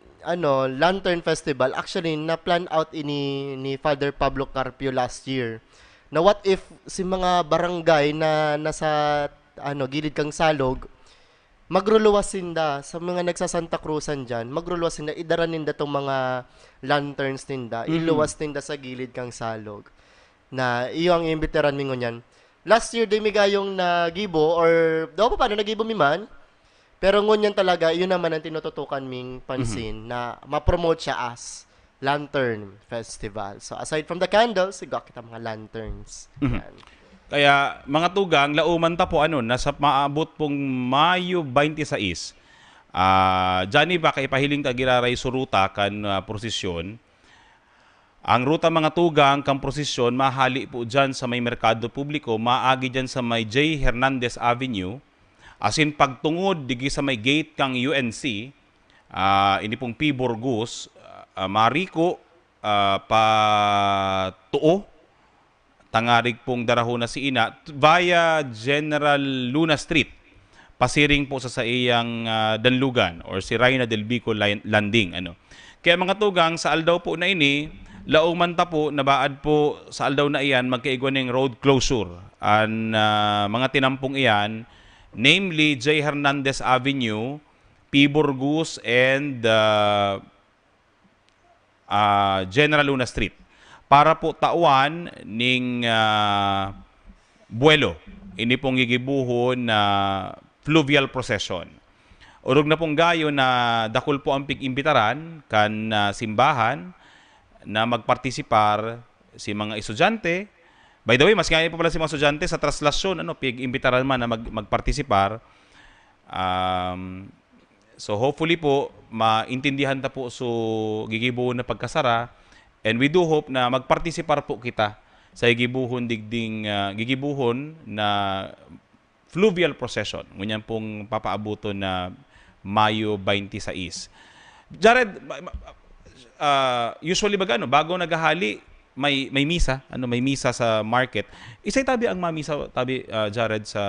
Lantern Festival, actually na-plan out ni Father Pablo Carpio last year. Na what if si mga barangay na nasa gilid kang salog magruluwas sinda sa mga nagsasanta Cruzan dyan, magruluwas sinda, idaran ninda tong mga lanterns ninda, iluwas ninda sa gilid kang salog. Na iyo ang imbiteran mi ngunyan. Last year di mi gayong nagibo or daw pa paano nagibo mi man. Pero ngunyan talaga, yun naman ang tinututukan ming pansin na ma-promote siya as Lantern Festival. So aside from the candles, siguro kita mga lanterns. Yan. Kaya mga tugang, lauman ta po nasa maabot pong Mayo 26. Diyan ba kay pahiling tagiraray suruta kan prosesyon. Ang ruta mga tugang kang prosesyon mahali po diyan sa may merkado publiko, maagi diyan sa may J. Hernandez Avenue. As in pagtungod digi sa may gate kang UNC, ini pong P. Burgos, Marico, Tuo, tangarig pong darahuna si ina via General Luna Street, pasiring po sa iyang Danlugan or si Reyna del Bico Landing. Kaya mga tugang, sa aldaw po na ini, lauman ta po, nabaad po sa aldaw na iyan, magkaigwan ng road closure. Mga tinampong iyan, namely J. Hernandez Avenue, P. Burgos, and General Luna Street para po tauan ning buwelo. Ini pong gigibuhon na fluvial procession. Urog na pong gayo na dakol po ang pig-imbitaran kan simbahan na magpartisipar si mga estudyante. By the way, mas ngayon po pala si mga estudyante sa traslasyon, pig-imbitaran man na magpartisipar. So hopefully po, maintindihan ta po so gigibuhon na pagkasara. And we do hope na magpartisipar po kita sa gigibuhon na fluvial procession. Ngunyan pong papaabuto na Mayo 26. Jared, usually bago naghahali, may misa, may misa sa market. Isa'y tabi ang mamisa Jared sa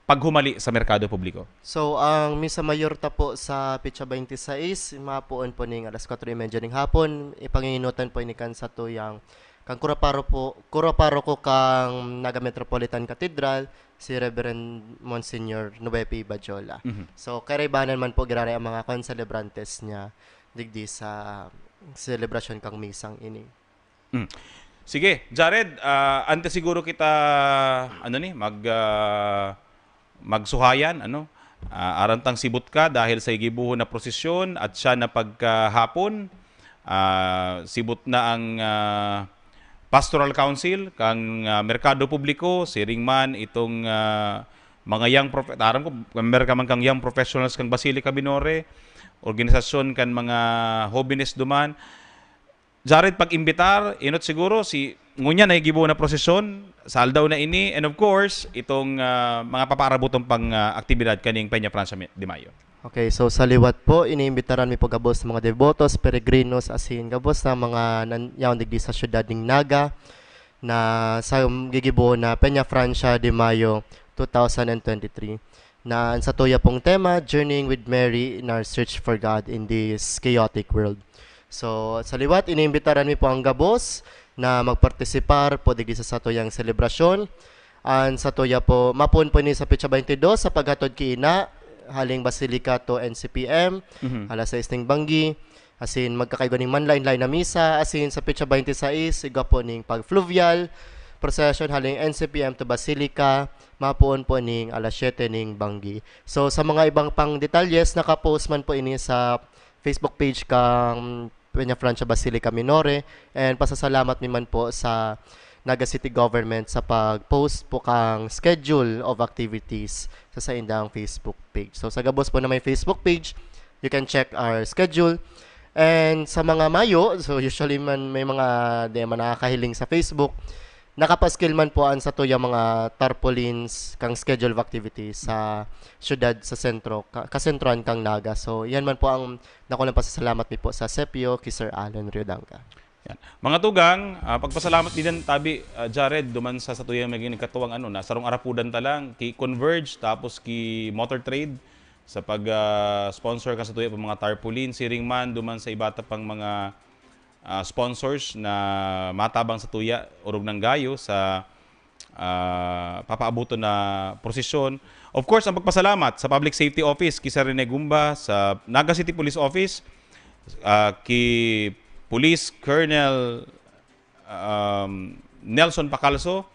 paghumali sa merkado publiko. So, ang misa mayor ta po sa Pitsa 26, mapuon po ning alas 4:30 ning hapon. Ipanginginutan po ini kan sa tuyang kang kuraparo ko kang Naga Metropolitan Cathedral, si Reverend Monsignor Nuepi Bajola. So, karaybanan man po girare ang mga concelebrantes niya digdi sa celebration kang misang ini. Sige, Jared, ante siguro kita magsuhayan arantang sibut ka dahil sa igibuhon na prosesyon at siya na pagkahapon sibut na ang Pastoral Council kang merkado publiko siring man itong mga young professionals kang Basilica Minore, organisasyon kan mga hobbines duman. Jared, pag-imbitar, inot siguro si ngunya na igibuhon na prosesyon sa aldaw na ini, and of course itong mga papaarabutong pang aktibidad kaning Peña Francia de Mayo. Okay, so sa liwat po, iniimbitaran mi po gabos mga devotos, peregrinos, asin gabos na mga nanyaon digdi sa syudad ning Naga na sa gigibuhon na Peña Francia de Mayo 2023. Na sa tuya pong tema, Journeying with Mary in our search for God in this chaotic world. So, sa liwat, iniimbitaran mi po ang gabos na magpartisipar po digdi sa tuyang selebrasyon. Ang sa tuya po, mapun po ni sa Pitsa 22 sa paghatod kiina, haling Basilica to NCPM, alas 6 ning Banggi, asin magkakaigo ning manlain-lain na misa, asin sa Pitsa 26, iga po ning pag-fluvial procession haling NCPM to Basilica, mapuon po ning alas 7 ning Banggi. So, sa mga ibang pang detalyes, nakapost man po ini sa Facebook page kang Peña Francia Basilica Minore, and pasasalamat naman po sa Naga City Government sa pag-post po kang schedule of activities sa indang Facebook page. So sa gabos po na may Facebook page, you can check our schedule. And sa mga Mayo, so usually man may mga nakakahiling sa Facebook, nakapaskil man po ang sa tuya mga tarpaulins kang schedule of activities sa syudad sa sentro, kasentroan kang Naga. So yan man po ang nakulang pasasalamat mi po sa Sepio kay Sir Alan Riodanga. Yan. Mga tugang, pagpasalamat din tabi Jared duman sa tuyang maging katuwang sarong arapudan ta lang ki Converge tapos ki Motor Trade sa pag-sponsor ka sa tuyang mga tarpaulin siring man duman sa ibata pang mga sponsors na matabang sa tuya urog ng gayo sa papaabuto na prosesyon. Of course, ang pagpasalamat sa Public Safety Office kay Sir Rene Gumba, sa Naga City Police Office, kay Police Colonel Nelson Pacalso,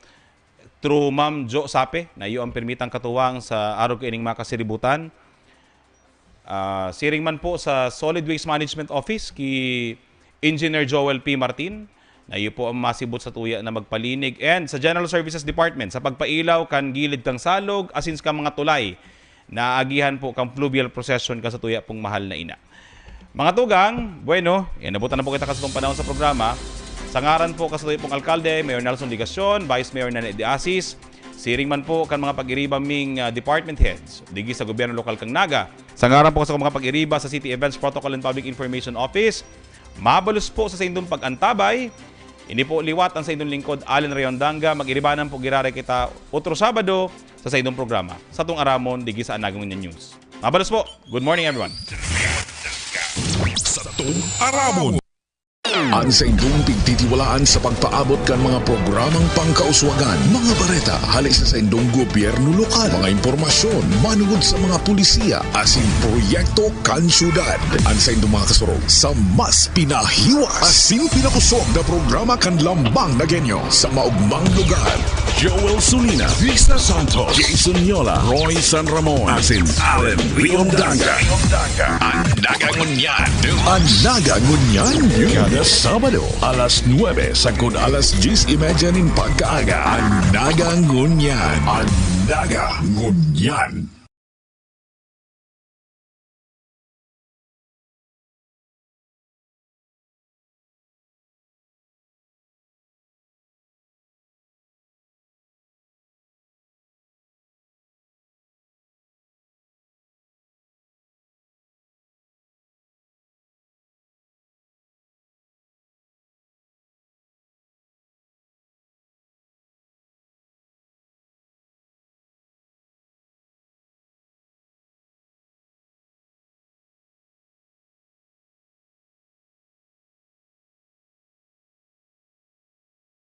through Ma'am Jo Sape na iyo ang permitang katuwang sa araw kaining makasiributan. Siring man po sa Solid Waste Management Office kay Engineer Joel P. Martin, na iyo po ang masibot sa tuya na magpalinig. And sa General Services Department, sa pagpailaw kan gilid kang salog, asins ka mga tulay, na agihan po kang fluvial procession ka sa tuya pong mahal na ina. Mga tugang, bueno, nabutan na po kita sa itong panahon sa programa. Sa ngaran po ka sa tuya pong Alkalde, Mayor Nelson Ligacion, Vice Mayor Nene de Asis, siring man po kan mga pag-iribaming department heads, digi sa gobyerno lokal kang Naga. Sa ngaran po sa mga pag-iriba sa City Events Protocol and Public Information Office, mabalos po sa indong pag-antabay. Ini po liwat ang sa indong lingkod, Allen Riondanga. Mag-iribanan po girare kita otro Sabado sa indong programa. Sa itong aramon, digi sa Anagangunya News. Mabalos po. Good morning, everyone. Sa itong aramon. Ang sa indong pigtitiwalaan sa pagpaabot kan mga programang pangkauswagan, mga bareta, halis sa indong gobyerno lokal, mga impormasyon, manugod sa mga pulisiya, asin proyekto kan syudad. Ang sa indong mga kasurog, sa mas pinahiwas, asin pinakusog na programa kan lambang na genyo sa maugmang lugar. Joel Sulina, Vista Santos, Jason Yola, Roy San Ramon, asin Allen Riondanga. Ang Nagangunyan. Ang Nagangunyan. Kada Sabado, alas 9 sagod alas 10:30 nin pagkaaga. Ang Nagangunyan. Ang Nagangunyan.